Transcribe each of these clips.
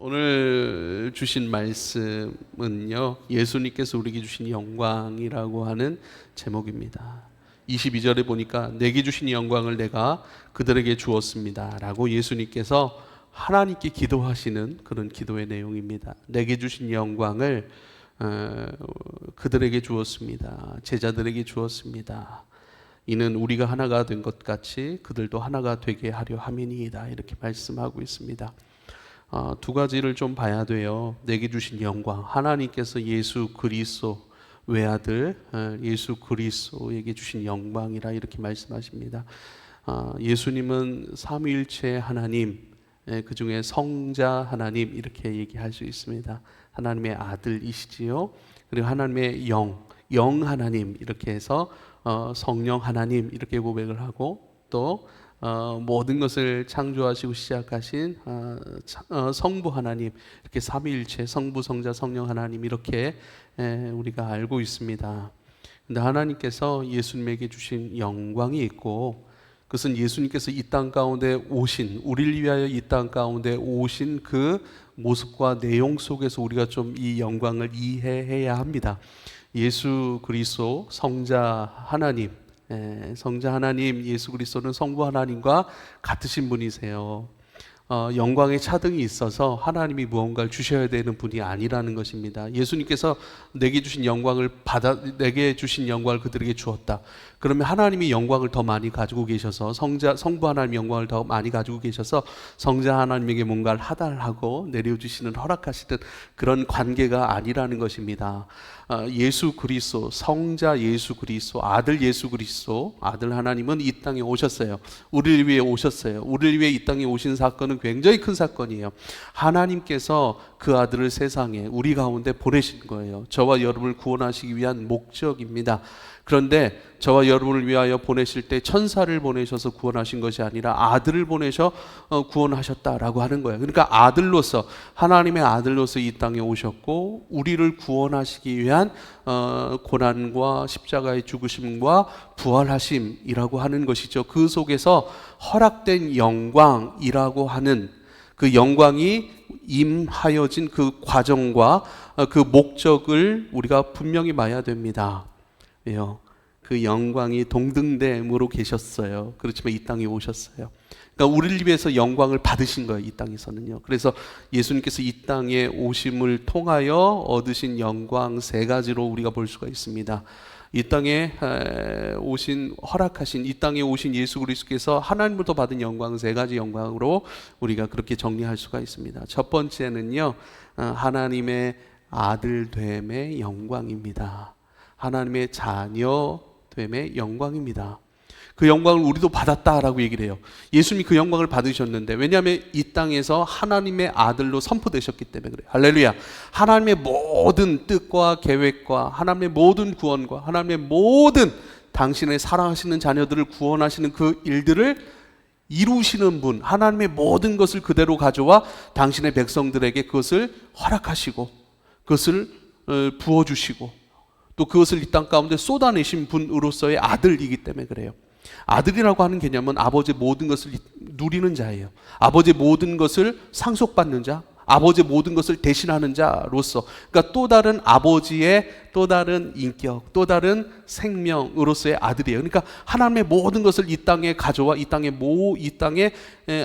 오늘 주신 말씀은요, 예수님께서 우리에게 주신 영광이라고 하는 제목입니다. 22절에 보니까 내게 주신 영광을 내가 그들에게 주었습니다 라고 예수님께서 하나님께 기도하시는 그런 기도의 내용입니다. 내게 주신 영광을 그들에게 주었습니다. 제자들에게 주었습니다. 이는 우리가 하나가 된 것 같이 그들도 하나가 되게 하려 함이니이다, 이렇게 말씀하고 있습니다. 두 가지를 좀 봐야 돼요. 내게 주신 영광, 하나님께서 예수 그리스도 외아들 예수 그리스도에게 주신 영광이라 이렇게 말씀하십니다. 예수님은 삼위일체 하나님, 그 중에 성자 하나님 이렇게 얘기할 수 있습니다. 하나님의 아들이시지요. 그리고 하나님의 영 하나님 이렇게 해서 성령 하나님 이렇게 고백을 하고, 또 모든 것을 창조하시고 시작하신 성부 하나님, 이렇게 삼위일체 성부 성자 성령 하나님 이렇게 우리가 알고 있습니다. 근데 하나님께서 예수님에게 주신 영광이 있고, 그것은 예수님께서 이 땅 가운데 오신, 우리를 위하여 이 땅 가운데 오신 그 모습과 내용 속에서 우리가 좀 이 영광을 이해해야 합니다. 예수 그리스도 성자 하나님, 성자 하나님 예수 그리스도는 성부 하나님과 같으신 분이세요. 영광의 차등이 있어서 하나님이 무언가를 주셔야 되는 분이 아니라는 것입니다. 예수님께서 내게 주신 영광을 그들에게 주었다. 그러면 하나님이 영광을 더 많이 가지고 계셔서 성부 하나님 영광을 더 많이 가지고 계셔서 성자 하나님에게 뭔가를 하달하고 내려주시는, 허락하시는 그런 관계가 아니라는 것입니다. 예수 그리스도, 성자 예수 그리스도, 아들 예수 그리스도, 아들 하나님은 이 땅에 오셨어요. 우리를 위해 오셨어요. 우리를 위해 이 땅에 오신 사건은 굉장히 큰 사건이에요. 하나님께서 그 아들을 세상에 우리 가운데 보내신 거예요. 저와 여러분을 구원하시기 위한 목적입니다. 그런데 저와 여러분을 위하여 보내실 때 천사를 보내셔서 구원하신 것이 아니라 아들을 보내셔 구원하셨다라고 하는 거예요. 그러니까 아들로서, 하나님의 아들로서 이 땅에 오셨고, 우리를 구원하시기 위한 고난과 십자가의 죽으심과 부활하심이라고 하는 것이죠. 그 속에서 허락된 영광이라고 하는 그 영광이 임하여진 그 과정과 그 목적을 우리가 분명히 봐야 됩니다. 왜요? 그 영광이 동등됨으로 계셨어요. 그렇지만 이 땅에 오셨어요. 그러니까 우리를 위해서 영광을 받으신 거예요, 이 땅에서는요. 그래서 예수님께서 이 땅에 오심을 통하여 얻으신 영광 세 가지로 우리가 볼 수가 있습니다. 이 땅에 허락하신, 이 땅에 오신 예수 그리스도께서 하나님으로부터 받은 영광 세 가지 영광으로 우리가 그렇게 정리할 수가 있습니다. 첫 번째는요, 하나님의 아들됨의 영광입니다. 하나님의 자녀됨의 영광입니다. 그 영광을 우리도 받았다라고 얘기를 해요. 예수님이 그 영광을 받으셨는데, 왜냐하면 이 땅에서 하나님의 아들로 선포되셨기 때문에 그래요. 할렐루야. 하나님의 모든 뜻과 계획과 하나님의 모든 구원과 하나님의 모든 당신의 사랑하시는 자녀들을 구원하시는 그 일들을 이루시는 분, 하나님의 모든 것을 그대로 가져와 당신의 백성들에게 그것을 허락하시고 그것을 부어주시고 또 그것을 이 땅 가운데 쏟아내신 분으로서의 아들이기 때문에 그래요. 아들이라고 하는 개념은 아버지의 모든 것을 누리는 자예요. 아버지의 모든 것을 상속받는 자, 아버지의 모든 것을 대신하는 자로서, 그러니까 또 다른 아버지의 또 다른 인격, 또 다른 생명으로서의 아들이에요. 그러니까 하나님의 모든 것을 이 땅에 가져와 이 땅에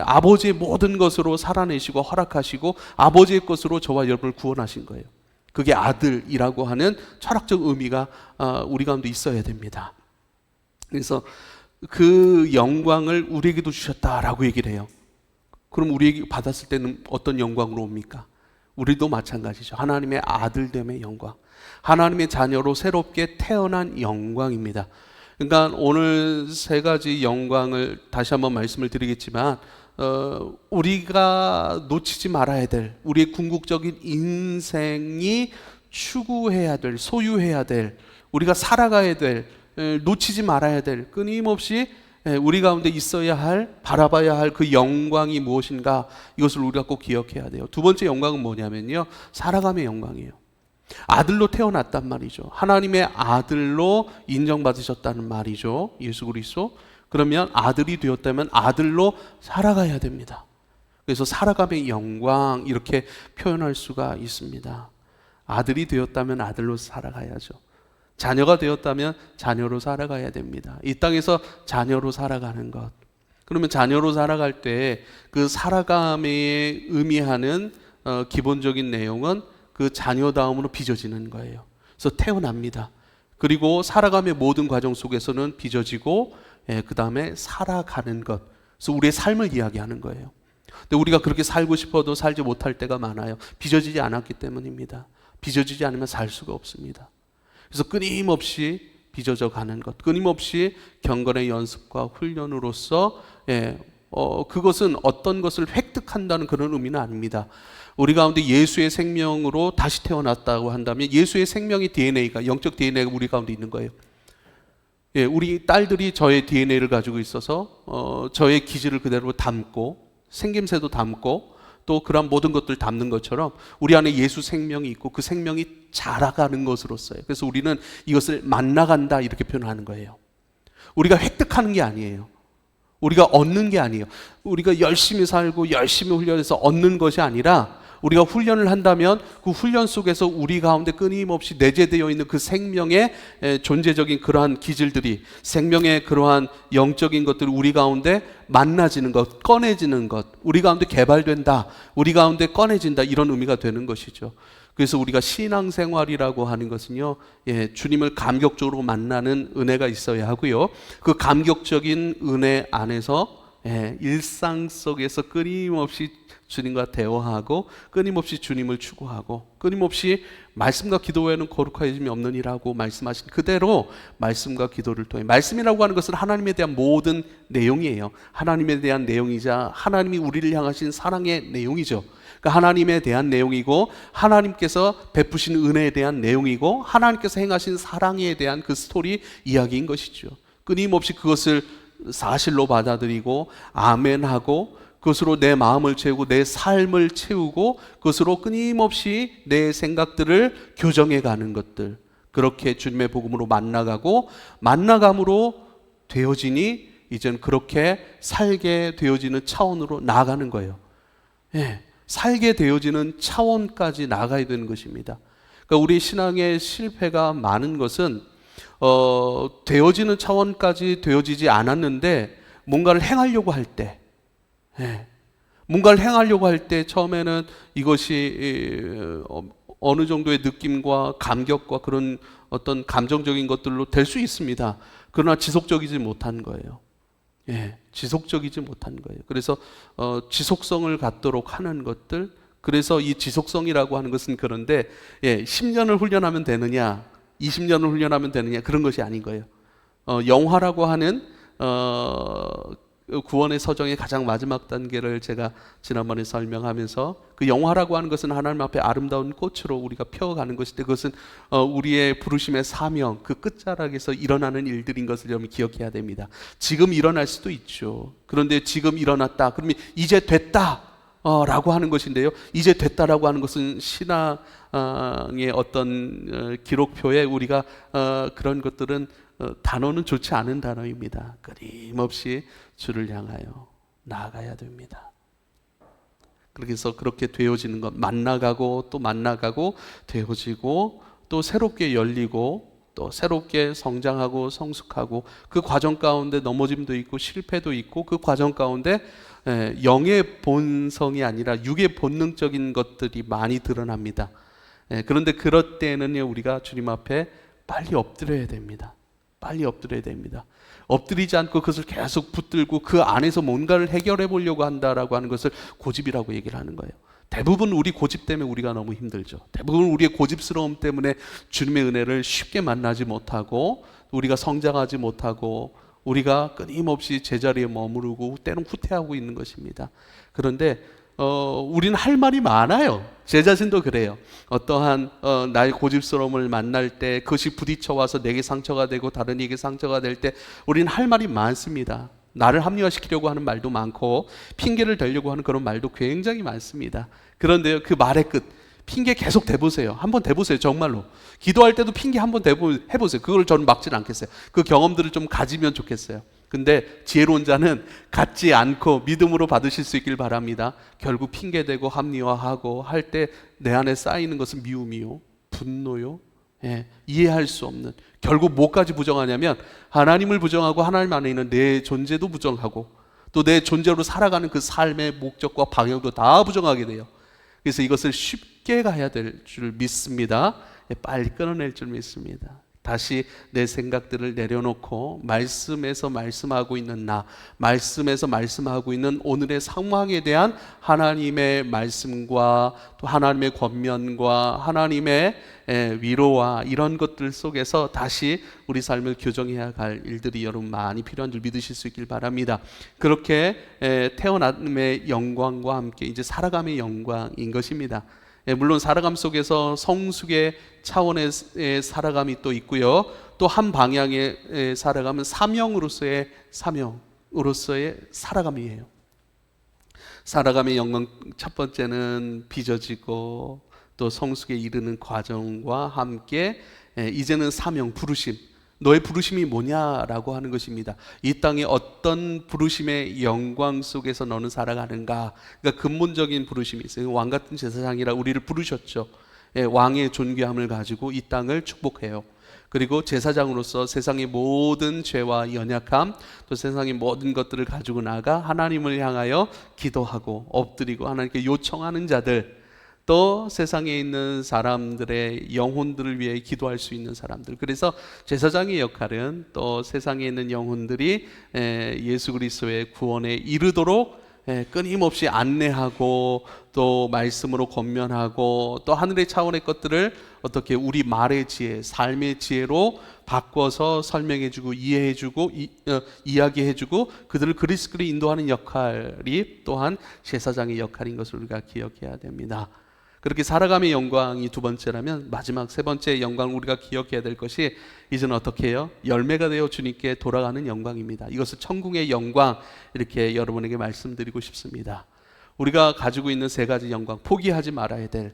아버지의 모든 것으로 살아내시고 허락하시고 아버지의 것으로 저와 여러분을 구원하신 거예요. 그게 아들이라고 하는 철학적 의미가 우리 가운데 있어야 됩니다. 그래서 그 영광을 우리에게도 주셨다라고 얘기를 해요. 그럼 우리에게 받았을 때는 어떤 영광으로 옵니까? 우리도 마찬가지죠. 하나님의 아들됨의 영광, 하나님의 자녀로 새롭게 태어난 영광입니다. 그러니까 오늘 세 가지 영광을 다시 한번 말씀을 드리겠지만, 우리가 놓치지 말아야 될, 우리의 궁극적인 인생이 추구해야 될, 소유해야 될, 우리가 살아가야 될, 놓치지 말아야 될, 끊임없이 우리 가운데 있어야 할, 바라봐야 할 그 영광이 무엇인가, 이것을 우리가 꼭 기억해야 돼요. 두 번째 영광은 뭐냐면요, 살아감의 영광이에요. 아들로 태어났단 말이죠. 하나님의 아들로 인정받으셨다는 말이죠, 예수 그리스도. 그러면 아들이 되었다면 아들로 살아가야 됩니다. 그래서 살아감의 영광 이렇게 표현할 수가 있습니다. 아들이 되었다면 아들로 살아가야죠. 자녀가 되었다면 자녀로 살아가야 됩니다. 이 땅에서 자녀로 살아가는 것. 그러면 자녀로 살아갈 때 그 살아감에 의미하는 기본적인 내용은 그 자녀다움으로 빚어지는 거예요. 그래서 태어납니다. 그리고 살아감의 모든 과정 속에서는 빚어지고 그 다음에 살아가는 것. 그래서 우리의 삶을 이야기하는 거예요. 근데 우리가 그렇게 살고 싶어도 살지 못할 때가 많아요. 빚어지지 않았기 때문입니다. 빚어지지 않으면 살 수가 없습니다. 그래서 끊임없이 빚어져 가는 것, 끊임없이 경건의 연습과 훈련으로서 그것은 어떤 것을 획득한다는 그런 의미는 아닙니다. 우리 가운데 예수의 생명으로 다시 태어났다고 한다면 예수의 생명의 DNA가, 영적 DNA가 우리 가운데 있는 거예요. 우리 딸들이 저의 DNA를 가지고 있어서 저의 기질을 그대로 담고 생김새도 담고 또 그런 모든 것들 담는 것처럼 우리 안에 예수 생명이 있고 그 생명이 자라가는 것으로서요. 그래서 우리는 이것을 만나간다 이렇게 표현하는 거예요. 우리가 획득하는 게 아니에요. 우리가 얻는 게 아니에요. 우리가 열심히 살고 열심히 훈련해서 얻는 것이 아니라 우리가 훈련을 한다면 그 훈련 속에서 우리 가운데 끊임없이 내재되어 있는 그 생명의 존재적인 그러한 기질들이, 생명의 그러한 영적인 것들이 우리 가운데 만나지는 것, 꺼내지는 것, 우리 가운데 개발된다, 우리 가운데 꺼내진다, 이런 의미가 되는 것이죠. 그래서 우리가 신앙생활이라고 하는 것은요, 주님을 감격적으로 만나는 은혜가 있어야 하고요, 그 감격적인 은혜 안에서 일상 속에서 끊임없이 주님과 대화하고 끊임없이 주님을 추구하고 끊임없이 말씀과 기도 외에는 거룩하심이 없느니라고 말씀하신 그대로 말씀과 기도를 통해, 말씀이라고 하는 것은 하나님에 대한 모든 내용이에요. 하나님에 대한 내용이자 하나님이 우리를 향하신 사랑의 내용이죠. 그러니까 하나님에 대한 내용이고 하나님께서 베푸신 은혜에 대한 내용이고 하나님께서 행하신 사랑에 대한 그 스토리 이야기인 것이죠. 끊임없이 그것을 사실로 받아들이고 아멘하고 그것으로 내 마음을 채우고 내 삶을 채우고 그것으로 끊임없이 내 생각들을 교정해 가는 것들, 그렇게 주님의 복음으로 만나가고 만나감으로 되어지니 이제는 그렇게 살게 되어지는 차원으로 나아가는 거예요. 살게 되어지는 차원까지 나아가야 되는 것입니다. 그러니까 우리 신앙의 실패가 많은 것은 되어지는 차원까지 되어지지 않았는데 뭔가를 행하려고 할 때, 뭔가를 행하려고 할 때 처음에는 이것이 어느 정도의 느낌과 감격과 그런 어떤 감정적인 것들로 될 수 있습니다. 그러나 지속적이지 못한 거예요. 지속적이지 못한 거예요. 그래서 지속성을 갖도록 하는 것들, 그래서 이 지속성이라고 하는 것은 그런데 10년을 훈련하면 되느냐, 20년을 훈련하면 되느냐, 그런 것이 아닌 거예요. 영화라고 하는 구원의 서정의 가장 마지막 단계를 제가 지난번에 설명하면서, 그 영화라고 하는 것은 하나님 앞에 아름다운 꽃으로 우리가 펴가는 것인데 그것은 우리의 부르심의 사명, 그 끝자락에서 일어나는 일들인 것을 여러분 기억해야 됩니다. 지금 일어날 수도 있죠. 그런데 지금 일어났다 그러면 이제 됐다 라고 하는 것인데요, 이제 됐다라고 하는 것은 신앙의 어떤 기록표에 우리가 그런 것들은 단어는 좋지 않은 단어입니다. 끊임없이 주를 향하여 나아가야 됩니다. 그래서 그렇게 되어지는 것, 만나가고 또 만나가고 되어지고 또 새롭게 열리고 또 새롭게 성장하고 성숙하고, 그 과정 가운데 넘어짐도 있고 실패도 있고, 그 과정 가운데 영의 본성이 아니라 육의 본능적인 것들이 많이 드러납니다. 그런데 그럴 때는 우리가 주님 앞에 빨리 엎드려야 됩니다. 빨리 엎드려야 됩니다. 엎드리지 않고 그것을 계속 붙들고 그 안에서 뭔가를 해결해 보려고 한다라고 하는 것을 고집이라고 얘기를 하는 거예요. 대부분 우리 고집 때문에 우리가 너무 힘들죠. 대부분 우리의 고집스러움 때문에 주님의 은혜를 쉽게 만나지 못하고 우리가 성장하지 못하고 우리가 끊임없이 제자리에 머무르고 때론 후퇴하고 있는 것입니다. 그런데 우리는 할 말이 많아요. 제 자신도 그래요. 어떠한 나의 고집스러움을 만날 때 그것이 부딪혀와서 내게 상처가 되고 다른 이에게 상처가 될 때 우리는 할 말이 많습니다. 나를 합리화시키려고 하는 말도 많고 핑계를 대려고 하는 그런 말도 굉장히 많습니다. 그런데요, 그 말의 끝, 핑계 계속 대보세요. 한번 대보세요. 정말로 기도할 때도 핑계 한번 해보세요. 그걸 저는 막지는 않겠어요. 그 경험들을 좀 가지면 좋겠어요. 근데 지혜로운 자는 갖지 않고 믿음으로 받으실 수 있길 바랍니다. 결국 핑계대고 합리화하고 할 때 내 안에 쌓이는 것은 미움이요, 분노요, 이해할 수 없는, 결국 뭐까지 부정하냐면 하나님을 부정하고 하나님 안에 있는 내 존재도 부정하고 또 내 존재로 살아가는 그 삶의 목적과 방향도 다 부정하게 돼요. 그래서 이것을 쉽게 가야 될 줄 믿습니다. 빨리 끊어낼 줄 믿습니다. 다시 내 생각들을 내려놓고 말씀에서 말씀하고 있는 나, 말씀에서 말씀하고 있는 오늘의 상황에 대한 하나님의 말씀과 또 하나님의 권면과 하나님의 위로와 이런 것들 속에서 다시 우리 삶을 교정해야 할 일들이 여러분 많이 필요한 줄 믿으실 수 있길 바랍니다. 그렇게 태어남의 영광과 함께 이제 살아감의 영광인 것입니다. 물론 살아감 속에서 성숙의 차원의 살아감이 또 있고요, 또 한 방향의 살아감은 사명으로서의 살아감이에요. 살아감의 영광 첫 번째는 빚어지고 또 성숙에 이르는 과정과 함께 이제는 사명, 부르심, 너의 부르심이 뭐냐라고 하는 것입니다. 이 땅에 어떤 부르심의 영광 속에서 너는 살아가는가. 그러니까 근본적인 부르심이 있어요. 왕같은 제사장이라 우리를 부르셨죠. 왕의 존귀함을 가지고 이 땅을 축복해요. 그리고 제사장으로서 세상의 모든 죄와 연약함, 또 세상의 모든 것들을 가지고 나가 하나님을 향하여 기도하고 엎드리고 하나님께 요청하는 자들, 또 세상에 있는 사람들의 영혼들을 위해 기도할 수 있는 사람들. 그래서 제사장의 역할은 또 세상에 있는 영혼들이 예수 그리스도의 구원에 이르도록 끊임없이 안내하고 또 말씀으로 권면하고 또 하늘의 차원의 것들을 어떻게 우리 말의 지혜, 삶의 지혜로 바꿔서 설명해주고 이해해주고 이야기해주고 그들을 그리스도로 인도하는 역할이 또한 제사장의 역할인 것을 우리가 기억해야 됩니다. 그렇게 살아감의 영광이 두 번째라면 마지막 세 번째 영광 우리가 기억해야 될 것이 이제는 어떻게 해요? 열매가 되어 주님께 돌아가는 영광입니다. 이것을 천국의 영광 이렇게 여러분에게 말씀드리고 싶습니다. 우리가 가지고 있는 세 가지 영광, 포기하지 말아야 될,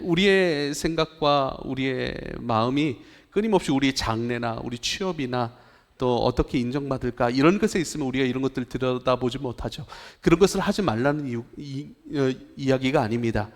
우리의 생각과 우리의 마음이 끊임없이 우리의 장래나 우리 취업이나 또 어떻게 인정받을까 이런 것에 있으면 우리가 이런 것들을 들여다보지 못하죠. 그런 것을 하지 말라는 이야기가 아닙니다.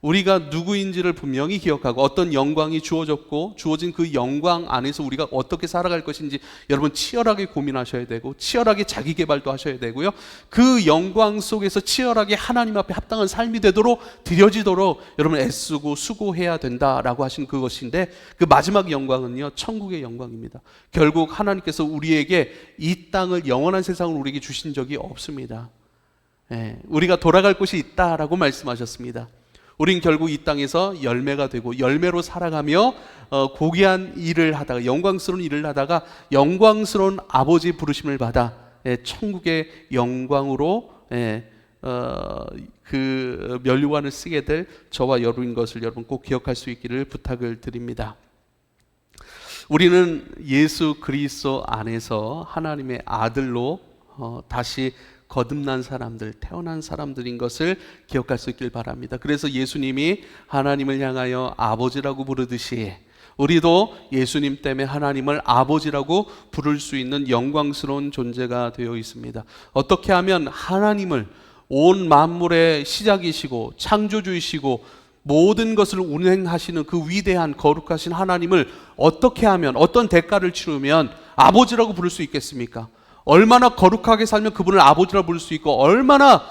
우리가 누구인지를 분명히 기억하고 어떤 영광이 주어졌고 주어진 그 영광 안에서 우리가 어떻게 살아갈 것인지 여러분 치열하게 고민하셔야 되고 치열하게 자기 개발도 하셔야 되고요, 그 영광 속에서 치열하게 하나님 앞에 합당한 삶이 되도록 드려지도록 여러분 애쓰고 수고해야 된다라고 하신 그것인데, 그 마지막 영광은요 천국의 영광입니다. 결국 하나님께서 우리에게 이 땅을 영원한 세상을 우리에게 주신 적이 없습니다. 우리가 돌아갈 곳이 있다라고 말씀하셨습니다. 우린 결국 이 땅에서 열매가 되고 열매로 살아가며 고귀한 일을 하다가 영광스러운 일을 하다가 영광스러운 아버지 부르심을 받아 천국의 영광으로 그 면류관을 쓰게 될 저와 여러분인 것을 여러분 꼭 기억할 수 있기를 부탁을 드립니다. 우리는 예수 그리스도 안에서 하나님의 아들로 다시 거듭난 사람들, 태어난 사람들인 것을 기억할 수 있길 바랍니다. 그래서 예수님이 하나님을 향하여 아버지라고 부르듯이 우리도 예수님 때문에 하나님을 아버지라고 부를 수 있는 영광스러운 존재가 되어 있습니다. 어떻게 하면 하나님을 온 만물의 시작이시고 창조주이시고 모든 것을 운행하시는 그 위대한 거룩하신 하나님을 어떻게 하면, 어떤 대가를 치르면 아버지라고 부를 수 있겠습니까? 얼마나 거룩하게 살면 그분을 아버지라 부를 수 있고, 얼마나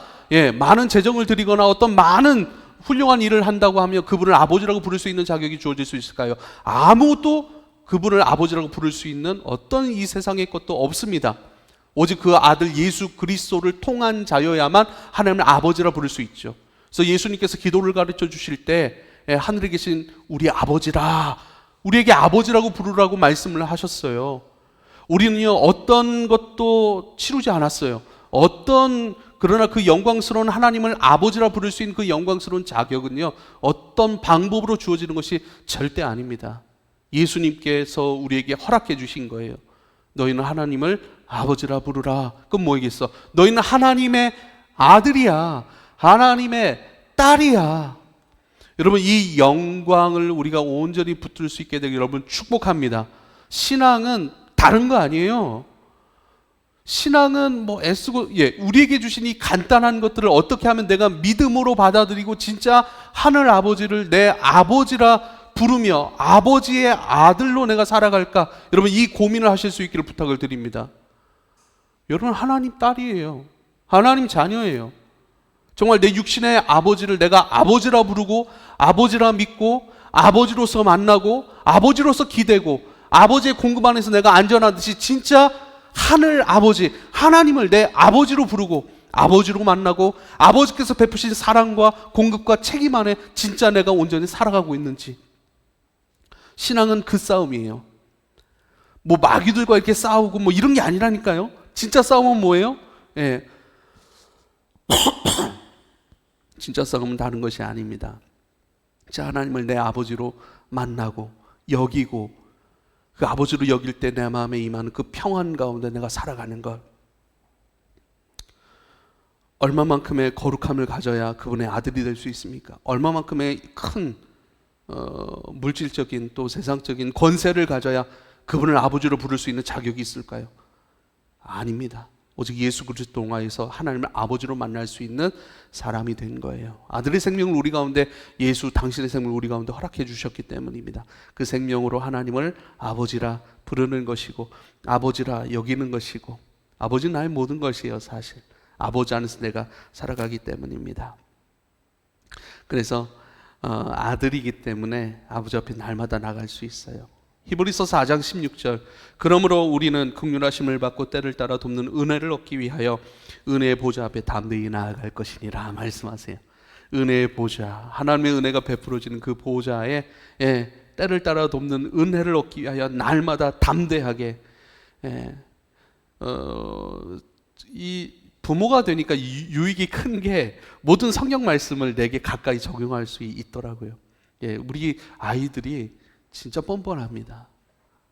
많은 재정을 드리거나 어떤 많은 훌륭한 일을 한다고 하면 그분을 아버지라고 부를 수 있는 자격이 주어질 수 있을까요? 아무도 그분을 아버지라고 부를 수 있는 어떤 이 세상의 것도 없습니다. 오직 그 아들 예수 그리스도를 통한 자여야만 하나님을 아버지라 부를 수 있죠. 그래서 예수님께서 기도를 가르쳐 주실 때 하늘에 계신 우리 아버지라, 우리에게 아버지라고 부르라고 말씀을 하셨어요. 우리는요 어떤 것도 치르지 않았어요. 그러나 그 영광스러운 하나님을 아버지라 부를 수 있는 그 영광스러운 자격은요 어떤 방법으로 주어지는 것이 절대 아닙니다. 예수님께서 우리에게 허락해 주신 거예요. 너희는 하나님을 아버지라 부르라. 그럼 뭐겠어? 너희는 하나님의 아들이야, 하나님의 딸이야. 여러분 이 영광을 우리가 온전히 붙들 수 있게 되길 여러분 축복합니다. 신앙은 다른 거 아니에요. 신앙은 뭐 애쓰고, 우리에게 주신 이 간단한 것들을 어떻게 하면 내가 믿음으로 받아들이고 진짜 하늘 아버지를 내 아버지라 부르며 아버지의 아들로 내가 살아갈까? 여러분, 이 고민을 하실 수 있기를 부탁을 드립니다. 여러분, 하나님 딸이에요. 하나님 자녀예요. 정말 내 육신의 아버지를 내가 아버지라 부르고 아버지라 믿고 아버지로서 만나고 아버지로서 기대고 아버지의 공급 안에서 내가 안전하듯이 진짜 하늘 아버지, 하나님을 내 아버지로 부르고 아버지로 만나고 아버지께서 베푸신 사랑과 공급과 책임 안에 진짜 내가 온전히 살아가고 있는지. 신앙은 그 싸움이에요. 뭐 마귀들과 이렇게 싸우고 뭐 이런 게 아니라니까요. 진짜 싸움은 뭐예요? 진짜 싸움은 다른 것이 아닙니다. 자, 하나님을 내 아버지로 만나고 여기고 그 아버지로 여길 때 내 마음에 임하는 그 평안 가운데 내가 살아가는 것. 얼마만큼의 거룩함을 가져야 그분의 아들이 될 수 있습니까? 얼마만큼의 큰 물질적인 또 세상적인 권세를 가져야 그분을 아버지로 부를 수 있는 자격이 있을까요? 아닙니다. 오직 예수 그리스도 통하여서 하나님을 아버지로 만날 수 있는 사람이 된 거예요. 아들의 생명을 우리 가운데, 예수 당신의 생명을 우리 가운데 허락해 주셨기 때문입니다. 그 생명으로 하나님을 아버지라 부르는 것이고 아버지라 여기는 것이고, 아버지는 나의 모든 것이에요. 사실 아버지 안에서 내가 살아가기 때문입니다. 그래서 아들이기 때문에 아버지 앞에 날마다 나갈 수 있어요. 히브리서 4장 16절, 그러므로 우리는 긍휼하심을 받고 때를 따라 돕는 은혜를 얻기 위하여 은혜의 보좌 앞에 담대히 나아갈 것이니라 말씀하세요. 은혜의 보좌, 하나님의 은혜가 베풀어지는 그 보좌에 때를 따라 돕는 은혜를 얻기 위하여 날마다 담대하게, 이 부모가 되니까 유익이 큰 게 모든 성경 말씀을 내게 가까이 적용할 수 있더라고요. 우리 아이들이 진짜 뻔뻔합니다.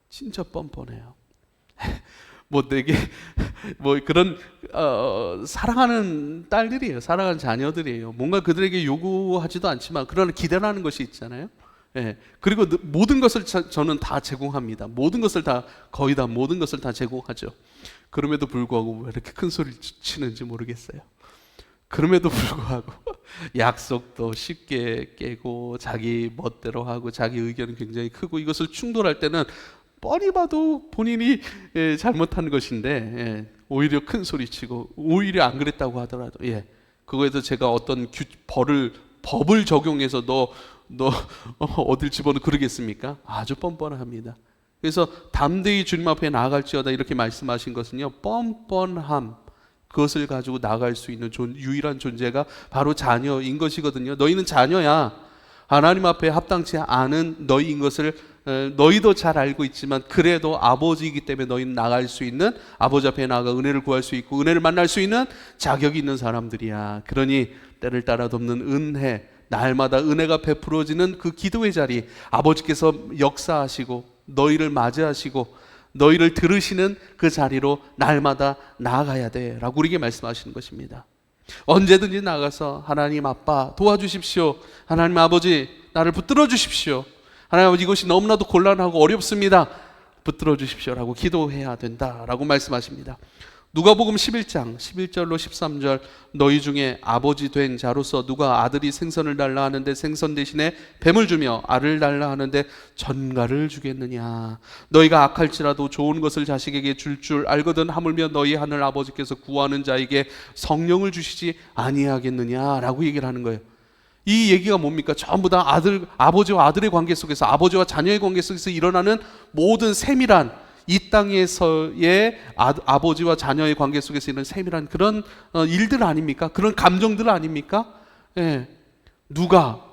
진짜 뻔뻔해요. 뭐 되게 뭐 그런 사랑하는 딸들이에요. 사랑하는 자녀들이에요. 뭔가 그들에게 요구하지도 않지만 그러나 기대라는 것이 있잖아요. 그리고 모든 것을 저는 다 제공합니다. 모든 것을 다, 거의 다 모든 것을 다 제공하죠. 그럼에도 불구하고 왜 이렇게 큰 소리를 치는지 모르겠어요. 그럼에도 불구하고 약속도 쉽게 깨고 자기 멋대로 하고 자기 의견은 굉장히 크고, 이것을 충돌할 때는 뻔히 봐도 본인이 잘못한 것인데 오히려 큰 소리 치고, 오히려 안 그랬다고 하더라도 그거에도 제가 어떤 법을 적용해서 너 어딜 집어넣어 그러겠습니까? 아주 뻔뻔합니다. 그래서 담대히 주님 앞에 나아갈지어다 이렇게 말씀하신 것은요, 뻔뻔함, 그것을 가지고 나갈 수 있는 유일한 존재가 바로 자녀인 것이거든요. 너희는 자녀야. 하나님 앞에 합당치 않은 너희인 것을 너희도 잘 알고 있지만 그래도 아버지이기 때문에 너희는 나갈 수 있는, 아버지 앞에 나가 은혜를 구할 수 있고 은혜를 만날 수 있는 자격이 있는 사람들이야. 그러니 때를 따라 돕는 은혜, 날마다 은혜가 베풀어지는 그 기도의 자리, 아버지께서 역사하시고 너희를 맞이하시고 너희를 들으시는 그 자리로 날마다 나아가야 돼 라고 우리에게 말씀하시는 것입니다. 언제든지 나가서 하나님 아빠 도와주십시오, 하나님 아버지 나를 붙들어 주십시오, 하나님 아버지 이것이 너무나도 곤란하고 어렵습니다, 붙들어 주십시오 라고 기도해야 된다라고 말씀하십니다. 누가복음 11장 11절로 13절, 너희 중에 아버지 된 자로서 누가 아들이 생선을 달라 하는데 생선 대신에 뱀을 주며 알을 달라 하는데 전갈을 주겠느냐. 너희가 악할지라도 좋은 것을 자식에게 줄 알거든 하물며 너희 하늘 아버지께서 구하는 자에게 성령을 주시지 아니하겠느냐라고 얘기를 하는 거예요. 이 얘기가 뭡니까? 전부 다 아버지와 아들의 관계 속에서, 아버지와 자녀의 관계 속에서 일어나는 모든 세밀한, 이 땅에서의 아버지와 자녀의 관계 속에서 있는 세밀한 그런 일들 아닙니까? 그런 감정들 아닙니까? 누가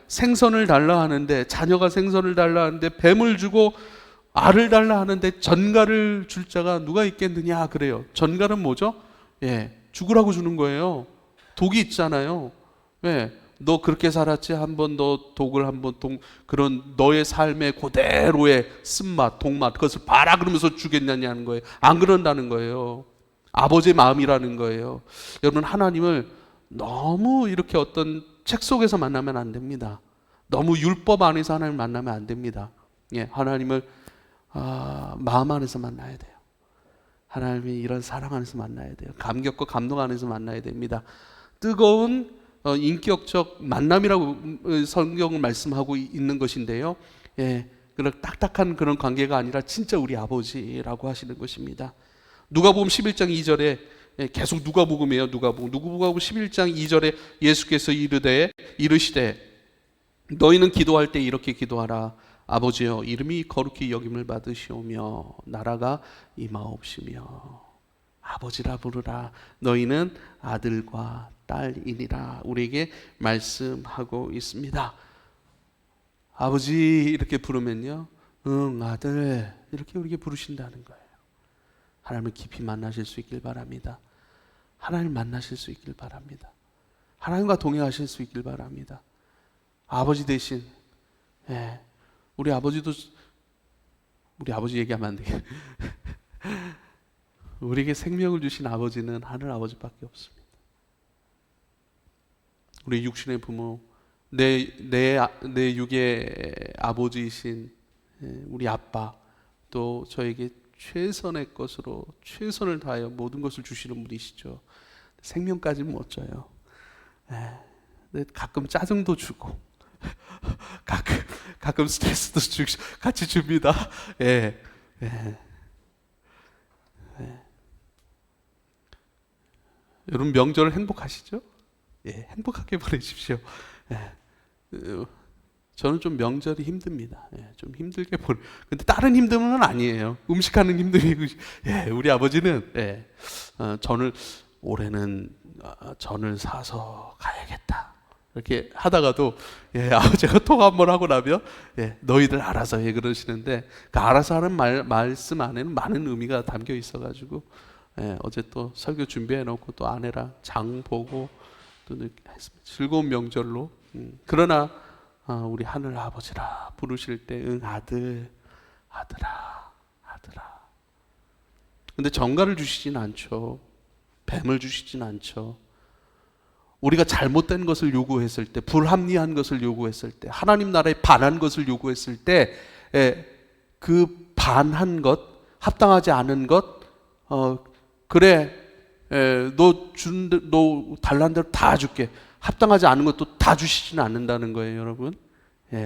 생선을 달라 하는데, 자녀가 생선을 달라 하는데 뱀을 주고 알을 달라 하는데 전갈을 줄 자가 누가 있겠느냐 그래요. 전갈은 뭐죠? 죽으라고 주는 거예요. 독이 있잖아요. 너 그렇게 살았지? 한번 너 독을 한번 그런 너의 삶의 그대로의 쓴맛, 독맛, 그것을 봐라 그러면서 주겠냐는 거예요. 안 그런다는 거예요. 아버지의 마음이라는 거예요. 여러분, 하나님을 너무 이렇게 어떤 책 속에서 만나면 안 됩니다. 너무 율법 안에서 하나님을 만나면 안 됩니다. 하나님을 마음 안에서 만나야 돼요. 하나님의 이런 사랑 안에서 만나야 돼요. 감격과 감동 안에서 만나야 됩니다. 뜨거운 인격적 만남이라고 성경은 말씀하고 있는 것인데요. 그런 딱딱한 그런 관계가 아니라 진짜 우리 아버지라고 하시는 것입니다. 누가복음 11장 2절에 계속 누가복음이에요. 누가복음 11장 2절에 예수께서 이르시되 너희는 기도할 때 이렇게 기도하라. 아버지여 이름이 거룩히 여김을 받으시오며 나라가 임하옵시며 아버지라 부르라. 너희는 아들과 딸이니라. 우리에게 말씀하고 있습니다. 아버지 이렇게 부르면요, 응 아들 이렇게 우리에게 부르신다는 거예요. 하나님을 깊이 만나실 수 있길 바랍니다. 하나님 만나실 수 있길 바랍니다. 하나님과 동행하실 수 있길 바랍니다. 아버지 대신 우리 아버지도, 우리 아버지 얘기하면 안 되겠 우리에게 생명을 주신 아버지는 하늘 아버지밖에 없습니다. 우리 육신의 부모, 내 육의 아버지이신 우리 아빠, 또 저에게 최선의 것으로 최선을 다하여 모든 것을 주시는 분이시죠. 생명까지는 못 줘요. 가끔 짜증도 주고 가끔 스트레스도 같이 줍니다. 여러분 명절 행복하시죠? 행복하게 보내십시오. 저는 좀 명절이 힘듭니다. 좀 힘들게 근데 다른 힘듦은 아니에요. 음식하는 힘듦이. 우리 아버지는 올해는 전을 사서 가야겠다 이렇게 하다가도 아버지가 톡 한번 하고 나면 너희들 알아서 해 그러시는데, 그 알아서 하는 말씀 안에는 많은 의미가 담겨 있어가지고 어제 또 설교 준비해 놓고 또 아내랑 장 보고 또 즐거운 명절로. 그러나 우리 하늘 아버지라 부르실 때 응 아들 아들아. 근데 정가를 주시진 않죠. 뱀을 주시진 않죠. 우리가 잘못된 것을 요구했을 때, 불합리한 것을 요구했을 때, 하나님 나라에 반한 것을 요구했을 때, 그 반한 것, 합당하지 않은 것, 그래, 너 달란 대로 다 줄게. 합당하지 않은 것도 다 주시지는 않는다는 거예요, 여러분.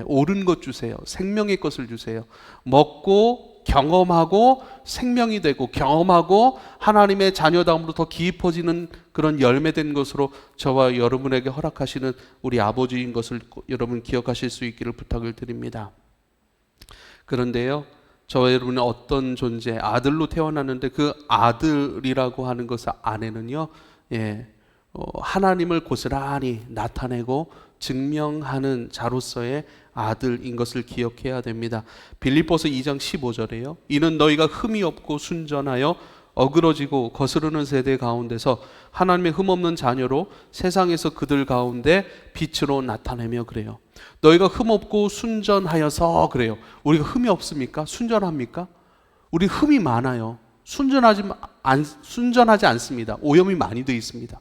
옳은 것 주세요. 생명의 것을 주세요. 먹고 경험하고 생명이 되고 경험하고 하나님의 자녀다움으로 더 깊어지는 그런 열매된 것으로 저와 여러분에게 허락하시는 우리 아버지인 것을 여러분 기억하실 수 있기를 부탁을 드립니다. 그런데요, 저와 여러분은 어떤 존재, 아들로 태어났는데 그 아들이라고 하는 것 안에는요, 하나님을 고스란히 나타내고 증명하는 자로서의 아들인 것을 기억해야 됩니다. 빌립보서 2장 15절에요. 이는 너희가 흠이 없고 순전하여 어그러지고 거스르는 세대 가운데서 하나님의 흠없는 자녀로 세상에서 그들 가운데 빛으로 나타내며 그래요. 너희가 흠없고 순전하여서 그래요. 우리가 흠이 없습니까? 순전합니까? 우리 흠이 많아요. 순전하지 않습니다. 오염이 많이 되어 있습니다.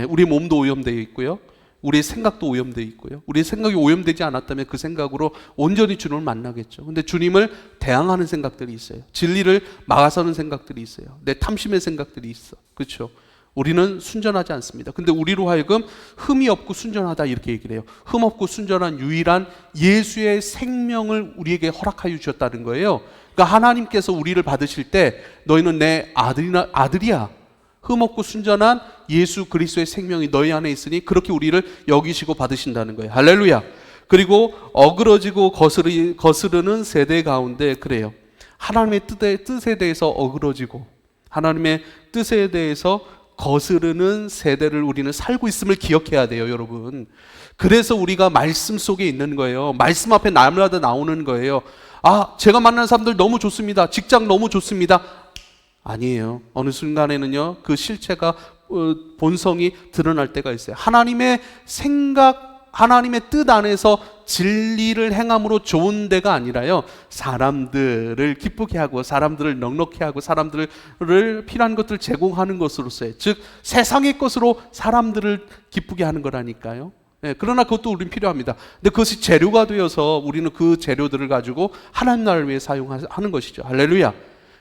우리 몸도 오염되어 있고요. 우리의 생각도 오염되어 있고요. 우리의 생각이 오염되지 않았다면 그 생각으로 온전히 주님을 만나겠죠. 근데 주님을 대항하는 생각들이 있어요. 진리를 막아서는 생각들이 있어요. 내 탐심의 생각들이 있어. 그렇죠? 우리는 순전하지 않습니다. 근데 우리로 하여금 흠이 없고 순전하다 이렇게 얘기를 해요. 흠 없고 순전한 유일한 예수의 생명을 우리에게 허락하여 주셨다는 거예요. 그러니까 하나님께서 우리를 받으실 때 너희는 내 아들이야. 흠없고 순전한 예수 그리스도의 생명이 너희 안에 있으니 그렇게 우리를 여기시고 받으신다는 거예요. 할렐루야. 그리고 어그러지고 거스르는 세대 가운데 그래요. 하나님의 뜻에 대해서 어그러지고 하나님의 뜻에 대해서 거스르는 세대를 우리는 살고 있음을 기억해야 돼요, 여러분. 그래서 우리가 말씀 속에 있는 거예요. 말씀 앞에 날마다 나오는 거예요. 제가 만난 사람들 너무 좋습니다. 직장 너무 좋습니다. 아니에요. 어느 순간에는요, 그 실체가 본성이 드러날 때가 있어요. 하나님의 생각, 하나님의 뜻 안에서 진리를 행함으로 좋은 데가 아니라요, 사람들을 기쁘게 하고 사람들을 넉넉히 하고 사람들을 필요한 것들을 제공하는 것으로서의, 즉 세상의 것으로 사람들을 기쁘게 하는 거라니까요. 그러나 그것도 우리는 필요합니다. 근데 그것이 재료가 되어서 우리는 그 재료들을 가지고 하나님 나라를 위해 사용하는 것이죠. 할렐루야.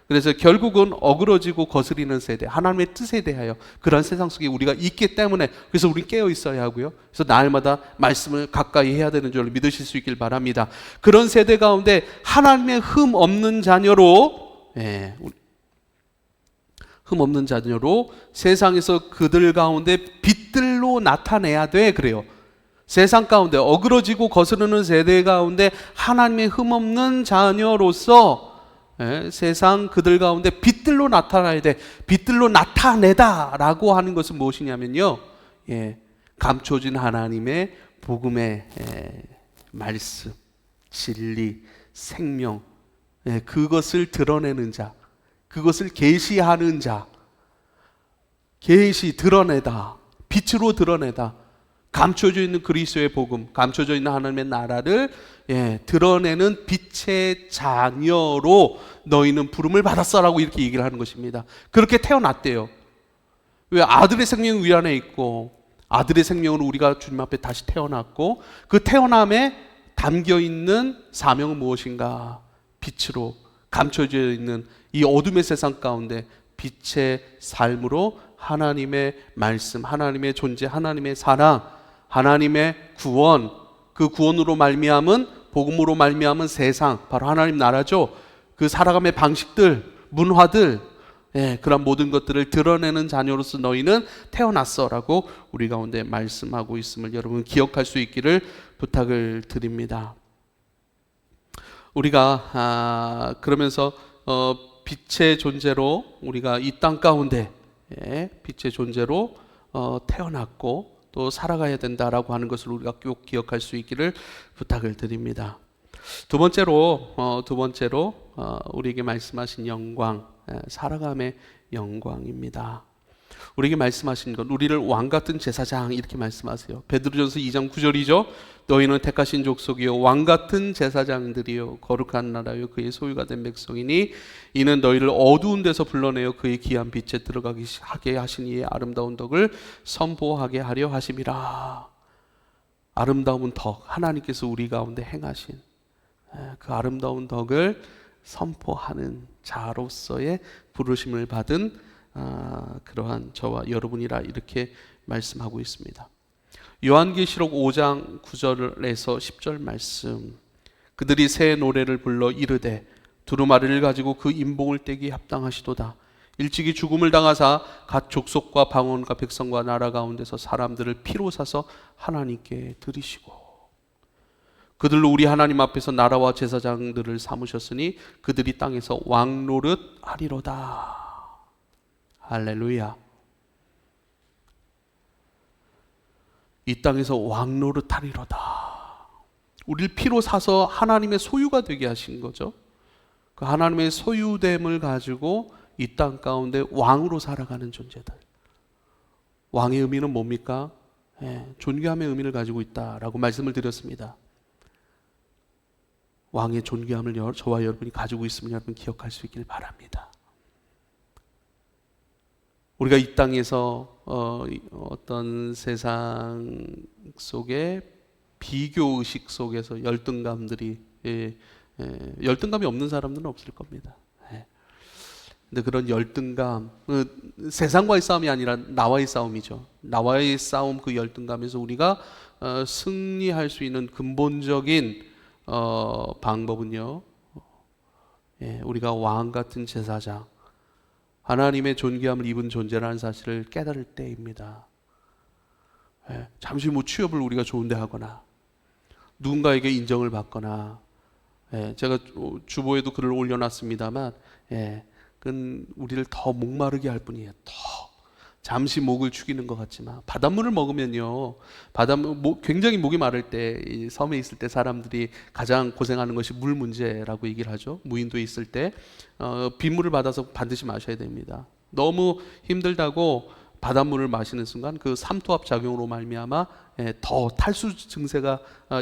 그래서 결국은 어그러지고 거스리는 세대, 하나님의 뜻에 대하여 그런 세상 속에 우리가 있기 때문에, 그래서 우리는 깨어 있어야 하고요. 그래서 날마다 말씀을 가까이 해야 되는 줄 믿으실 수 있길 바랍니다. 그런 세대 가운데 하나님의 흠 없는 자녀로, 흠 없는 자녀로 세상에서 그들 가운데 빛들로 나타내야 돼. 그래요. 세상 가운데 어그러지고 거스르는 세대 가운데 하나님의 흠 없는 자녀로서 세상 그들 가운데 빛들로 나타나야 돼. 빛들로 나타내다라고 하는 것은 무엇이냐면요, 감춰진 하나님의 복음의 말씀, 진리, 생명, 그것을 드러내는 자, 그것을 계시하는 자, 드러내다, 빛으로 드러내다, 감춰져 있는 그리스도의 복음, 감춰져 있는 하나님의 나라를 드러내는 빛의 자녀로 너희는 부름을 받았어라고 이렇게 얘기를 하는 것입니다. 그렇게 태어났대요. 왜? 아들의 생명이 우리 안에 있고, 아들의 생명으로 우리가 주님 앞에 다시 태어났고, 그 태어남에 담겨 있는 사명은 무엇인가? 빛으로 감춰져 있는 이 어둠의 세상 가운데 빛의 삶으로 하나님의 말씀, 하나님의 존재, 하나님의 사랑, 하나님의 구원, 그 구원으로 말미암은, 복음으로 말미암은 세상, 바로 하나님 나라죠. 그 살아감의 방식들, 문화들, 그런 모든 것들을 드러내는 자녀로서 너희는 태어났어라고 우리 가운데 말씀하고 있음을 여러분 기억할 수 있기를 부탁을 드립니다. 우리가 그러면서 빛의 존재로 우리가 이 땅 가운데 빛의 존재로 태어났고 또 살아가야 된다라고 하는 것을 우리가 꼭 기억할 수 있기를 부탁을 드립니다. 두 번째로 우리에게 말씀하신 영광, 살아감의 영광입니다. 우리에게 말씀하신 것, 우리를 왕같은 제사장 이렇게 말씀하세요. 베드로전서 2장 9절이죠. 너희는 택하신 족속이요 왕같은 제사장들이요 거룩한 나라요 그의 소유가 된 백성이니 이는 너희를 어두운 데서 불러내어 그의 귀한 빛에 들어가게 하게 하신 이의 아름다운 덕을 선포하게 하려 하심이라. 아름다운 덕, 하나님께서 우리 가운데 행하신 그 아름다운 덕을 선포하는 자로서의 부르심을 받은 그러한 저와 여러분이라 이렇게 말씀하고 있습니다. 요한계시록 5장 9절에서 10절 말씀, 그들이 새 노래를 불러 이르되 두루마리를 가지고 그 인봉을 떼기 합당하시도다. 일찍이 죽음을 당하사 각 족속과 방언과 백성과 나라 가운데서 사람들을 피로 사서 하나님께 드리시고 그들로 우리 하나님 앞에서 나라와 제사장들을 삼으셨으니 그들이 땅에서 왕 노릇 하리로다. 할렐루야. 이 땅에서 왕 노릇 하리로다. 우리를 피로 사서 하나님의 소유가 되게 하신 거죠. 그 하나님의 소유됨을 가지고 이 땅 가운데 왕으로 살아가는 존재들. 왕의 의미는 뭡니까? 존귀함의 의미를 가지고 있다라고 말씀을 드렸습니다. 왕의 존귀함을 저와 여러분이 가지고 있으면 여러분 기억할 수 있길 바랍니다. 우리가 이 땅에서 어떤 세상 속에 비교 의식 속에서 열등감들이 열등감이 없는 사람들은 없을 겁니다. 근데 그런 열등감, 세상과의 싸움이 아니라 나와의 싸움이죠. 나와의 싸움, 그 열등감에서 우리가 승리할 수 있는 근본적인 방법은요, 우리가 왕 같은 제사장, 하나님의 존귀함을 입은 존재라는 사실을 깨달을 때입니다. 잠시 취업을 우리가 좋은데 하거나 누군가에게 인정을 받거나, 제가 주보에도 글을 올려놨습니다만, 그건 우리를 더 목마르게 할 뿐이에요. 더 잠시 목을 축이는 것 같지만 바닷물을 먹으면요, 굉장히 목이 마를 때, 이 섬에 있을 때 사람들이 가장 고생하는 것이 물 문제라고 얘기를 하죠. 무인도에 있을 때 빗물을 받아서 반드시 마셔야 됩니다. 너무 힘들다고 바닷물을 마시는 순간 그 삼투압 작용으로 말미암아 더 탈수 증세가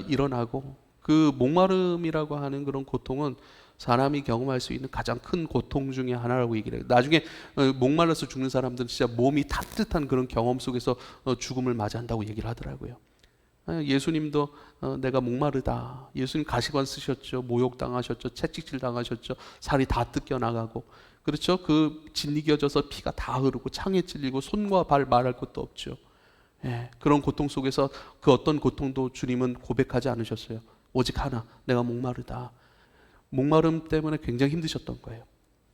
일어나고, 그 목마름이라고 하는 그런 고통은 사람이 경험할 수 있는 가장 큰 고통 중에 하나라고 얘기를 해요. 나중에 목말라서 죽는 사람들은 진짜 몸이 따뜻한 그런 경험 속에서 죽음을 맞이한다고 얘기를 하더라고요. 예수님도 내가 목마르다. 예수님 가시관 쓰셨죠. 모욕당하셨죠. 채찍질 당하셨죠. 살이 다 뜯겨 나가고, 그렇죠? 그 짓이겨져서 피가 다 흐르고 창에 찔리고 손과 발 말할 것도 없죠. 예, 그런 고통 속에서 그 어떤 고통도 주님은 고백하지 않으셨어요. 오직 하나, 내가 목마르다. 목마름 때문에 굉장히 힘드셨던 거예요.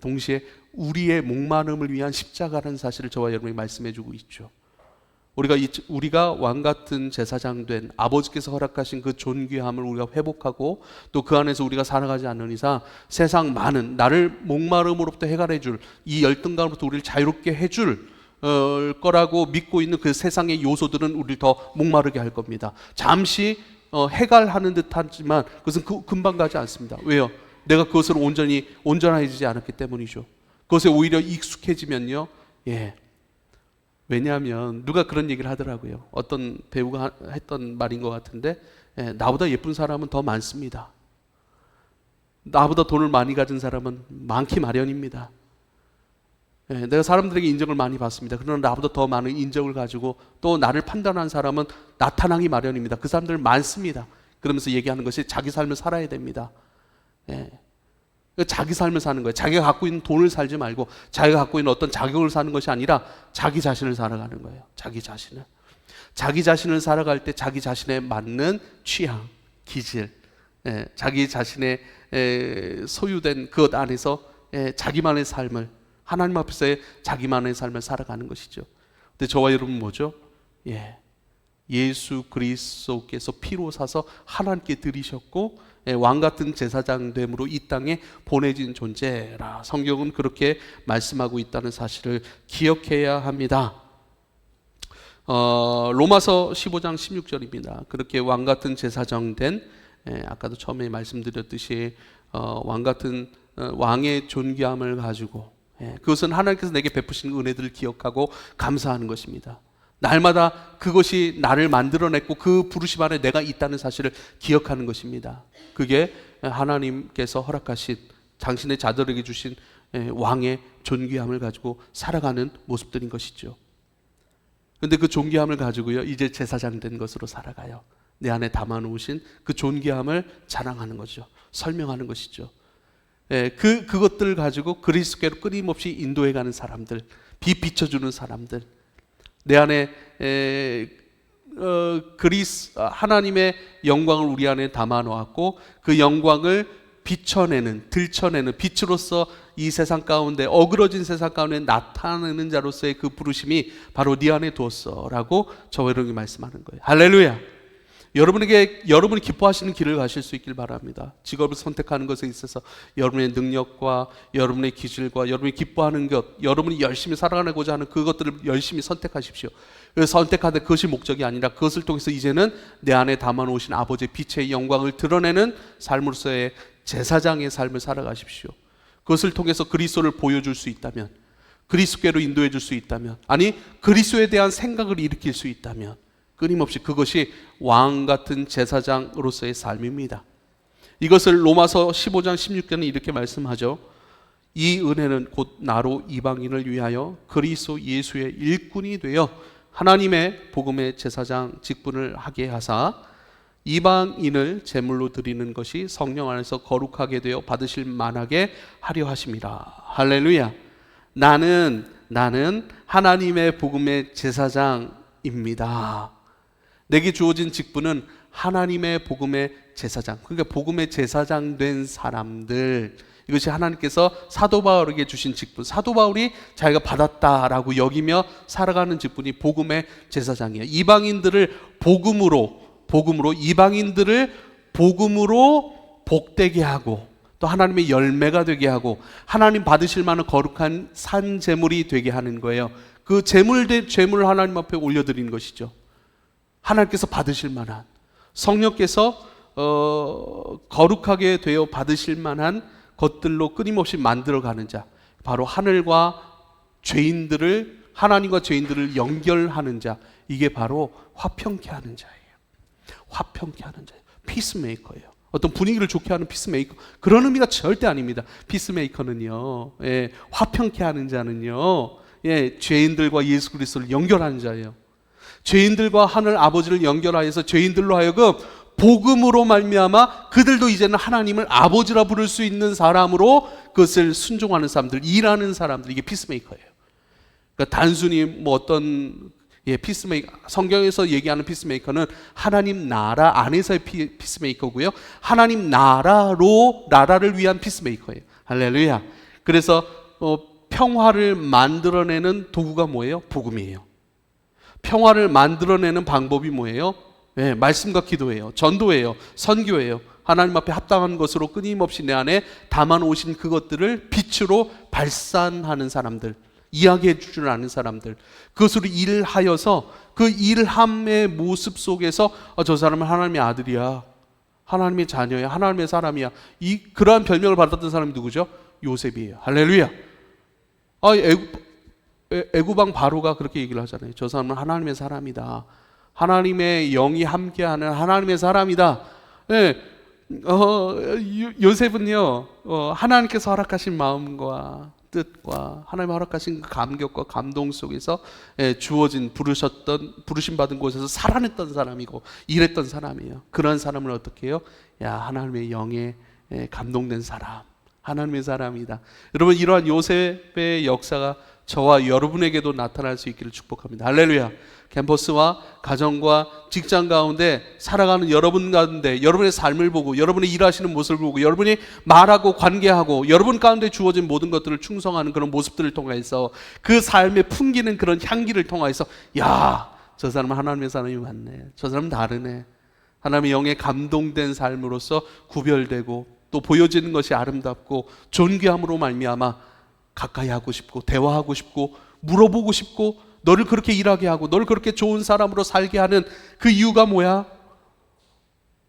동시에 우리의 목마름을 위한 십자가라는 사실을 저와 여러분이 말씀해 주고 있죠. 우리가 왕 같은 제사장 된 아버지께서 허락하신 그 존귀함을 우리가 회복하고 또 그 안에서 우리가 살아가지 않는 이상 세상 많은 나를 목마름으로부터 해결해 줄 이 열등감으로부터 우리를 자유롭게 해줄 거라고 믿고 있는 그 세상의 요소들은 우리를 더 목마르게 할 겁니다. 잠시 해갈하는 듯하지만 그것은 금방 가지 않습니다. 왜요? 내가 그것을 온전해지지 않았기 때문이죠. 그것에 오히려 익숙해지면요, 예. 왜냐하면 누가 그런 얘기를 하더라고요. 어떤 배우가 했던 말인 것 같은데, 예, 나보다 예쁜 사람은 더 많습니다. 나보다 돈을 많이 가진 사람은 많기 마련입니다. 예, 내가 사람들에게 인정을 많이 받습니다. 그러나 나보다 더 많은 인정을 가지고 또 나를 판단하는 사람은 나타나기 마련입니다. 그 사람들 많습니다. 그러면서 얘기하는 것이 자기 삶을 살아야 됩니다. 예. 자기 삶을 사는 거예요. 자기가 갖고 있는 돈을 살지 말고 자기가 갖고 있는 어떤 자격을 사는 것이 아니라 자기 자신을 살아가는 거예요. 자기 자신을 살아갈 때 자기 자신에 맞는 취향, 기질, 예, 자기 자신의 소유된 그것 안에서 자기만의 삶을, 하나님 앞에서의 자기만의 삶을 살아가는 것이죠. 근데 저와 여러분 뭐죠? 예수 그리스도께서 피로 사서 하나님께 드리셨고 왕같은 제사장됨으로 이 땅에 보내진 존재라 성경은 그렇게 말씀하고 있다는 사실을 기억해야 합니다. 로마서 15장 16절입니다. 그렇게 왕같은 제사장된, 아까도 처음에 말씀드렸듯이 왕같은 왕의 존귀함을 가지고, 그것은 하나님께서 내게 베푸신 은혜들을 기억하고 감사하는 것입니다. 날마다 그것이 나를 만들어냈고 그 부르심 안에 내가 있다는 사실을 기억하는 것입니다. 그게 하나님께서 허락하신 당신의 자들에게 주신 왕의 존귀함을 가지고 살아가는 모습들인 것이죠. 그런데 그 존귀함을 가지고요, 이제 제사장 된 것으로 살아가요. 내 안에 담아놓으신 그 존귀함을 자랑하는 거죠. 설명하는 것이죠. 그것들을 가지고 그리스도께로 끊임없이 인도해가는 사람들, 비춰주는 사람들, 내 안에 하나님의 영광을 우리 안에 담아 놓았고 그 영광을 들춰내는 빛으로서 이 세상 가운데 어그러진 세상 가운데 나타내는 자로서의 그 부르심이 바로 네 안에 두었어라고 저와 여러분이 말씀하는 거예요. 할렐루야. 여러분이 기뻐하시는 길을 가실 수 있길 바랍니다. 직업을 선택하는 것에 있어서 여러분의 능력과 여러분의 기질과 여러분이 기뻐하는 것, 여러분이 열심히 살아가고자 하는 그것들을 열심히 선택하십시오. 그래서 선택하되 그것이 목적이 아니라 그것을 통해서 이제는 내 안에 담아놓으신 아버지의 빛의 영광을 드러내는 삶으로서의 제사장의 삶을 살아가십시오. 그것을 통해서 그리스도를 보여줄 수 있다면, 그리스도께로 인도해 줄 수 있다면, 아니 그리스도에 대한 생각을 일으킬 수 있다면 끊임없이 그것이 왕 같은 제사장으로서의 삶입니다. 이것을 로마서 15장 16절은 이렇게 말씀하죠. 이 은혜는 곧 나로 이방인을 위하여 그리스도 예수의 일꾼이 되어 하나님의 복음의 제사장 직분을 하게 하사 이방인을 제물로 드리는 것이 성령 안에서 거룩하게 되어 받으실 만하게 하려 하심이라. 할렐루야. 나는 하나님의 복음의 제사장입니다. 내게 주어진 직분은 하나님의 복음의 제사장, 그러니까 복음의 제사장 된 사람들, 이것이 하나님께서 사도 바울에게 주신 직분, 사도 바울이 자기가 받았다라고 여기며 살아가는 직분이 복음의 제사장이에요. 이방인들을 복음으로 복되게 하고 또 하나님의 열매가 되게 하고 하나님 받으실 만한 거룩한 산 제물이 되게 하는 거예요. 그 제물을 하나님 앞에 올려드리는 것이죠. 하나님께서 받으실 만한, 성령께서 거룩하게 되어 받으실 만한 것들로 끊임없이 만들어가는 자, 바로 하나님과 죄인들을 연결하는 자, 이게 바로 화평케 하는 자예요. 화평케 하는 자예요. 피스메이커예요. 어떤 분위기를 좋게 하는 피스메이커, 그런 의미가 절대 아닙니다. 피스메이커는요, 화평케 하는 자는요, 죄인들과 예수 그리스도를 연결하는 자예요. 죄인들과 하늘 아버지를 연결하여서 죄인들로 하여금 복음으로 말미암아 그들도 이제는 하나님을 아버지라 부를 수 있는 사람으로 그것을 순종하는 사람들, 일하는 사람들, 이게 피스메이커예요. 그러니까 단순히 뭐 어떤 피스메이커, 성경에서 얘기하는 피스메이커는 하나님 나라 안에서의 피스메이커고요, 하나님 나라를 위한 피스메이커예요. 할렐루야. 그래서 평화를 만들어내는 도구가 뭐예요? 복음이에요. 평화를 만들어내는 방법이 뭐예요? 말씀과 기도예요. 전도예요. 선교예요. 하나님 앞에 합당한 것으로 끊임없이 내 안에 담아놓으신 그것들을 빛으로 발산하는 사람들, 이야기해 줄 아는 사람들, 그것으로 일하여서 그 일함의 모습 속에서 저 사람은 하나님의 아들이야, 하나님의 자녀야, 하나님의 사람이야, 그러한 별명을 받았던 사람이 누구죠? 요셉이에요. 할렐루야. 애굽왕 바로가 그렇게 얘기를 하잖아요. 저 사람은 하나님의 사람이다, 하나님의 영이 함께하는 하나님의 사람이다. 요셉은요, 하나님께서 허락하신 마음과 뜻과 하나님 허락하신 그 감격과 감동 속에서 주어진 부르심 받은 곳에서 살아냈던 사람이고 일했던 사람이에요. 그런 사람을 어떻게 해요? 하나님의 영에 감동된 사람, 하나님의 사람이다. 여러분, 이러한 요셉의 역사가 저와 여러분에게도 나타날 수 있기를 축복합니다. 할렐루야. 캠퍼스와 가정과 직장 가운데 살아가는 여러분 가운데 여러분의 삶을 보고, 여러분의 일하시는 모습을 보고, 여러분이 말하고 관계하고 여러분 가운데 주어진 모든 것들을 충성하는 그런 모습들을 통해서 그 삶에 풍기는 그런 향기를 통해서 저 사람은 하나님의 사람이 맞네, 저 사람은 다르네, 하나님의 영에 감동된 삶으로서 구별되고 또 보여지는 것이 아름답고 존귀함으로 말미암아 가까이 하고 싶고 대화하고 싶고 물어보고 싶고 너를 그렇게 일하게 하고 너를 그렇게 좋은 사람으로 살게 하는 그 이유가 뭐야?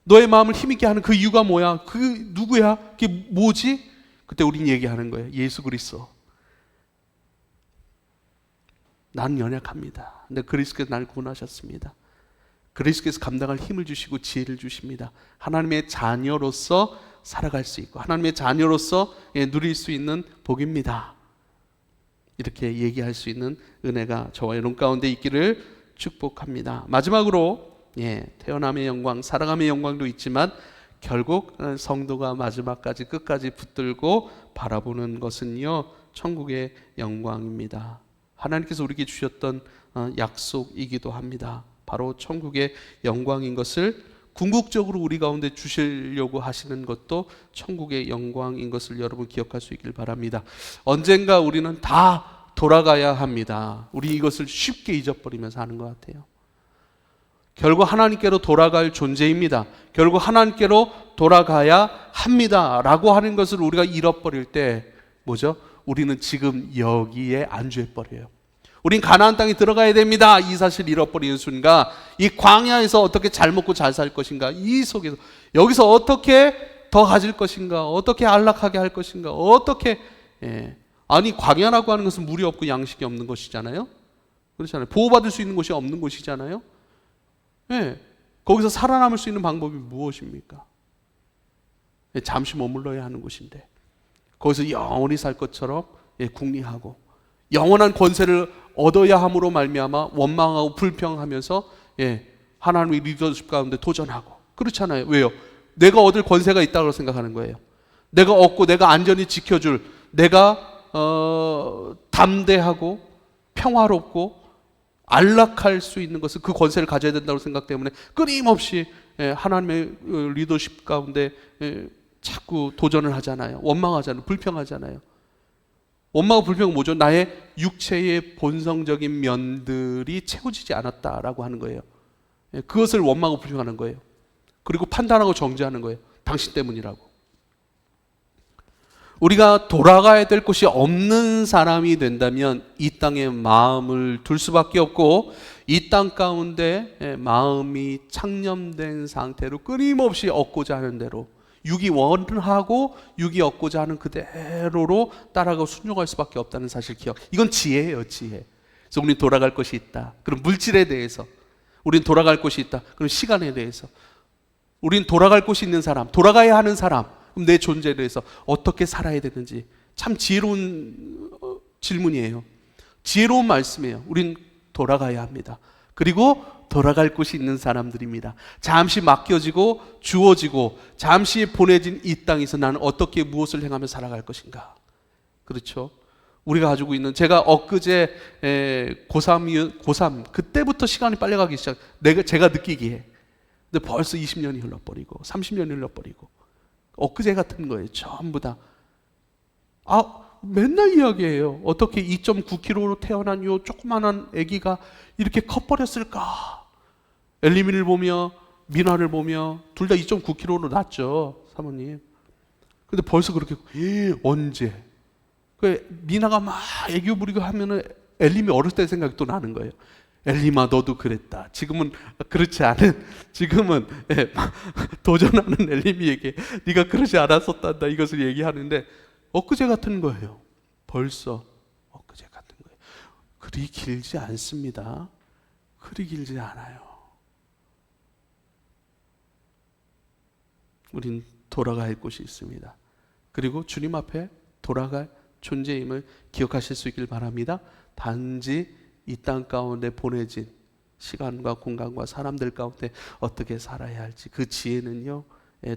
너의 마음을 힘있게 하는 그 이유가 뭐야? 그 누구야? 그게 뭐지? 그때 우린 얘기하는 거예요. 예수 그리스도. 나는 연약합니다. 근데 그리스도께서 나를 구원하셨습니다. 그리스도께서 감당할 힘을 주시고 지혜를 주십니다. 하나님의 자녀로서 살아갈 수 있고 하나님의 자녀로서 누릴 수 있는 복입니다. 이렇게 얘기할 수 있는 은혜가 저와 여러분 가운데 있기를 축복합니다. 마지막으로 태어남의 영광, 살아감의 영광도 있지만 결국 성도가 마지막까지 끝까지 붙들고 바라보는 것은요, 천국의 영광입니다. 하나님께서 우리에게 주셨던 약속이기도 합니다. 바로 천국의 영광인 것을 궁극적으로 우리 가운데 주시려고 하시는 것도 천국의 영광인 것을 여러분 기억할 수 있길 바랍니다. 언젠가 우리는 다 돌아가야 합니다. 우리 이것을 쉽게 잊어버리면서 하는 것 같아요. 결국 하나님께로 돌아갈 존재입니다. 결국 하나님께로 돌아가야 합니다 라고 하는 것을 우리가 잃어버릴 때 뭐죠? 우리는 지금 여기에 안주해버려요. 우린 가나안 땅에 들어가야 됩니다. 이 사실을 잃어버리는 순간 이 광야에서 어떻게 잘 먹고 잘 살 것인가, 이 속에서 여기서 어떻게 더 가질 것인가, 어떻게 안락하게 할 것인가, 어떻게 아니 광야라고 하는 것은 물이 없고 양식이 없는 것이잖아요. 그렇잖아요. 보호받을 수 있는 곳이 없는 곳이잖아요. 거기서 살아남을 수 있는 방법이 무엇입니까? 잠시 머물러야 하는 곳인데 거기서 영원히 살 것처럼 궁리하고 영원한 권세를 얻어야 함으로 말미암아 원망하고 불평하면서 하나님의 리더십 가운데 도전하고 그렇잖아요. 왜요? 내가 얻을 권세가 있다고 생각하는 거예요. 내가 얻고 내가 안전히 지켜줄, 내가 담대하고 평화롭고 안락할 수 있는 것을, 그 권세를 가져야 된다고 생각 때문에 끊임없이 하나님의 리더십 가운데 자꾸 도전을 하잖아요. 원망하잖아요. 불평하잖아요. 원망과 불평은 뭐죠? 나의 육체의 본성적인 면들이 채워지지 않았다라고 하는 거예요. 그것을 원망하고 불평하는 거예요. 그리고 판단하고 정죄하는 거예요. 당신 때문이라고. 우리가 돌아가야 될 곳이 없는 사람이 된다면 이 땅에 마음을 둘 수밖에 없고 이 땅 가운데 마음이 창념된 상태로 끊임없이 얻고자 하는 대로, 육이 원하고 육이 얻고자 하는 그대로로 따라가고 순종할 수밖에 없다는 사실 기억. 이건 지혜예요, 지혜. 그래서 우리는 돌아갈 것이 있다. 그럼 물질에 대해서 우리는 돌아갈 곳이 있다. 그럼 시간에 대해서 우리는 돌아갈 곳이 있는 사람, 돌아가야 하는 사람, 그럼 내 존재에 대해서 어떻게 살아야 되는지 참 지혜로운 질문이에요. 지혜로운 말씀이에요. 우린 돌아가야 합니다. 그리고 돌아갈 곳이 있는 사람들입니다. 잠시 맡겨지고 주어지고 잠시 보내진 이 땅에서 나는 어떻게 무엇을 행하며 살아갈 것인가. 그렇죠? 우리가 가지고 있는, 제가 엊그제 고3 그때부터 시간이 빨리 가기 시작. 제가 느끼기에. 근데 벌써 20년이 흘러버리고 30년이 흘러버리고 엊그제 같은 거예요. 전부 다. 맨날 이야기해요. 어떻게 2.9kg로 태어난 요 조그만한 아기가 이렇게 커버렸을까? 엘리민을 보며 미나를 보며 둘 다 2.9kg로 낳았죠, 사모님. 근데 벌써 그렇게 언제? 미나가 막 애교 부리고 하면은 엘림이 어렸을 때 생각이 또 나는 거예요. 엘림아 너도 그랬다. 지금은 그렇지 않은, 지금은 도전하는 엘림이에게 네가 그러지 않았었단다 이것을 얘기하는데 엊그제 같은 거예요. 벌써 엊그제 같은 거예요. 그리 길지 않습니다. 그리 길지 않아요. 우린 돌아갈 곳이 있습니다. 그리고 주님 앞에 돌아갈 존재임을 기억하실 수 있길 바랍니다. 단지 이 땅 가운데 보내진 시간과 공간과 사람들 가운데 어떻게 살아야 할지 그 지혜는요,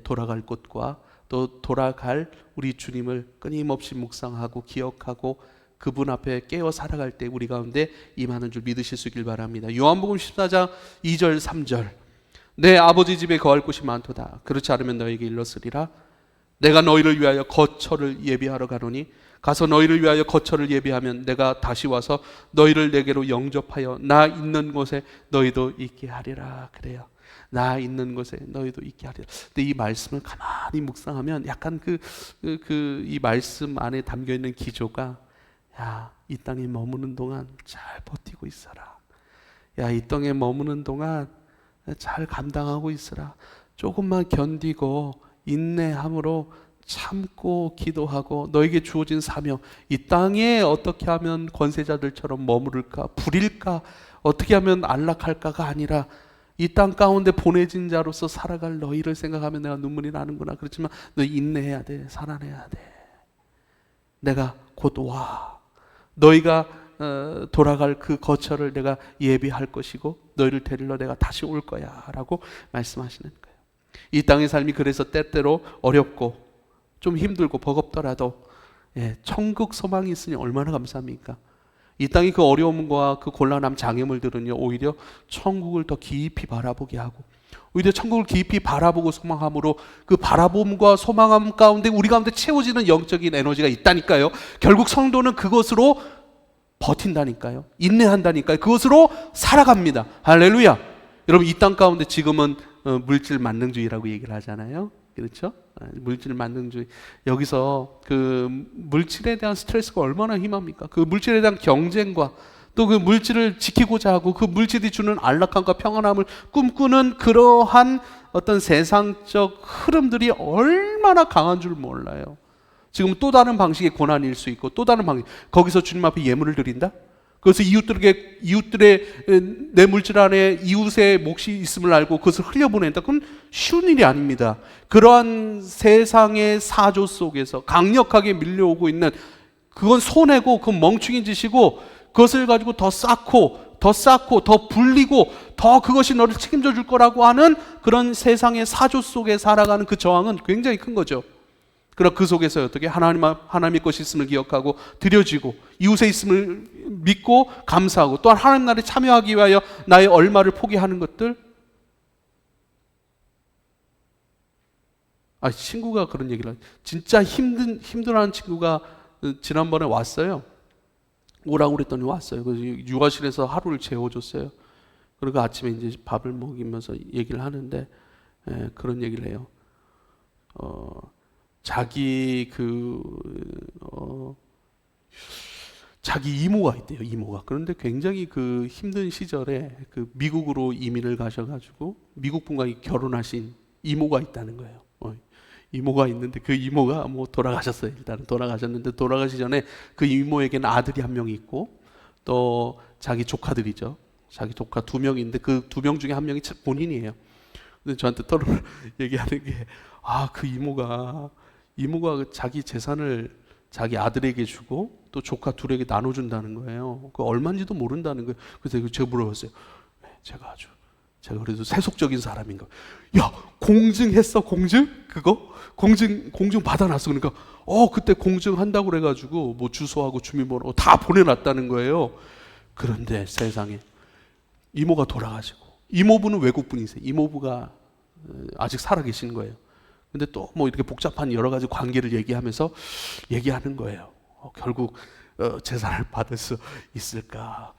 돌아갈 곳과 또 돌아갈 우리 주님을 끊임없이 묵상하고 기억하고 그분 앞에 깨어 살아갈 때 우리 가운데 임하는 줄 믿으실 수 있길 바랍니다. 요한복음 14장 2절 3절 내 아버지 집에 거할 곳이 많도다. 그렇지 않으면 너에게 일렀으리라. 내가 너희를 위하여 거처를 예비하러 가노니 가서 너희를 위하여 거처를 예비하면 내가 다시 와서 너희를 내게로 영접하여 나 있는 곳에 너희도 있게 하리라. 그래요. 나 있는 곳에 너희도 있게 하리라. 근데 이 말씀을 가만히 묵상하면 약간 이 말씀 안에 담겨 있는 기조가, 야, 이 땅에 머무는 동안 잘 버티고 있어라. 야, 이 땅에 머무는 동안 잘 감당하고 있어라. 조금만 견디고 인내함으로 참고 기도하고 너에게 주어진 사명, 이 땅에 어떻게 하면 권세자들처럼 머무를까, 부릴까, 어떻게 하면 안락할까가 아니라 이 땅 가운데 보내진 자로서 살아갈 너희를 생각하면 내가 눈물이 나는구나. 그렇지만 너 인내해야 돼. 살아내야 돼. 내가 곧 와. 너희가 돌아갈 그 거처를 내가 예비할 것이고 너희를 데리러 내가 다시 올 거야 라고 말씀하시는 거예요. 이 땅의 삶이 그래서 때때로 어렵고 좀 힘들고 버겁더라도 천국 소망이 있으니 얼마나 감사합니까? 이 땅의 그 어려움과 그 곤란함 장애물들은요, 오히려 천국을 더 깊이 바라보게 하고 오히려 천국을 깊이 바라보고 소망함으로 그 바라봄과 소망함 가운데 우리 가운데 채워지는 영적인 에너지가 있다니까요. 결국 성도는 그것으로 버틴다니까요. 인내한다니까요. 그것으로 살아갑니다. 할렐루야. 여러분, 이 땅 가운데 지금은 물질 만능주의라고 얘기를 하잖아요. 그렇죠? 물질 만능주의. 여기서 그 물질에 대한 스트레스가 얼마나 심합니까? 그 물질에 대한 경쟁과 또 그 물질을 지키고자 하고 그 물질이 주는 안락함과 평안함을 꿈꾸는 그러한 어떤 세상적 흐름들이 얼마나 강한 줄 몰라요. 지금 또 다른 방식의 고난일 수 있고 또 다른 방식, 거기서 주님 앞에 예물을 드린다? 그래서 이웃들의 내 물질 안에 이웃의 몫이 있음을 알고 그것을 흘려보낸다. 그건 쉬운 일이 아닙니다. 그러한 세상의 사조 속에서 강력하게 밀려오고 있는, 그건 손해고 그건 멍충인 짓이고 그것을 가지고 더 쌓고 더 불리고 더 그것이 너를 책임져 줄 거라고 하는 그런 세상의 사조 속에 살아가는 그 저항은 굉장히 큰 거죠. 그러나 그 속에서 어떻게 하나님의 것이 있음을 기억하고 드려지고 이웃의 있음을 믿고 감사하고 또한 하나님 나라에 참여하기 위하여 나의 얼마를 포기하는 것들. 친구가 그런 얘기를 하죠. 진짜 힘들어하는 친구가 지난번에 왔어요. 오라고 그랬더니 왔어요. 그래서 육아실에서 하루를 재워줬어요. 그리고 아침에 이제 밥을 먹이면서 얘기를 하는데 그런 얘기를 해요. 자기 이모가 있대요. 이모가. 그런데 굉장히 그 힘든 시절에 그 미국으로 이민을 가셔가지고 미국 분과 결혼하신 이모가 있다는 거예요. 이모가 있는데 그 이모가 돌아가셨어요. 일단은 돌아가셨는데 돌아가시 전에 그 이모에게는 아들이 한 명 있고 또 자기 조카들이죠. 자기 조카 2명인데 그 2명 중에 1명이 본인이에요. 근데 저한테 토론을 얘기하는 게, 그 이모가 자기 재산을 자기 아들에게 주고 또 조카 둘에게 나눠준다는 거예요. 그 얼마인지도 모른다는 거예요. 그래서 제가 물어봤어요. 제가 아주 제가 그래도 세속적인 사람인가. 야, 공증했어, 공증? 그거? 공증 받아놨어. 그러니까, 그때 공증한다고 그래가지고, 뭐 주소하고 주민번호 다 보내놨다는 거예요. 그런데 세상에, 이모가 돌아가시고, 이모부는 외국분이세요. 이모부가 아직 살아계신 거예요. 근데 또 뭐 이렇게 복잡한 여러 가지 관계를 얘기하면서 얘기하는 거예요. 결국, 재산을 받을 수 있을까?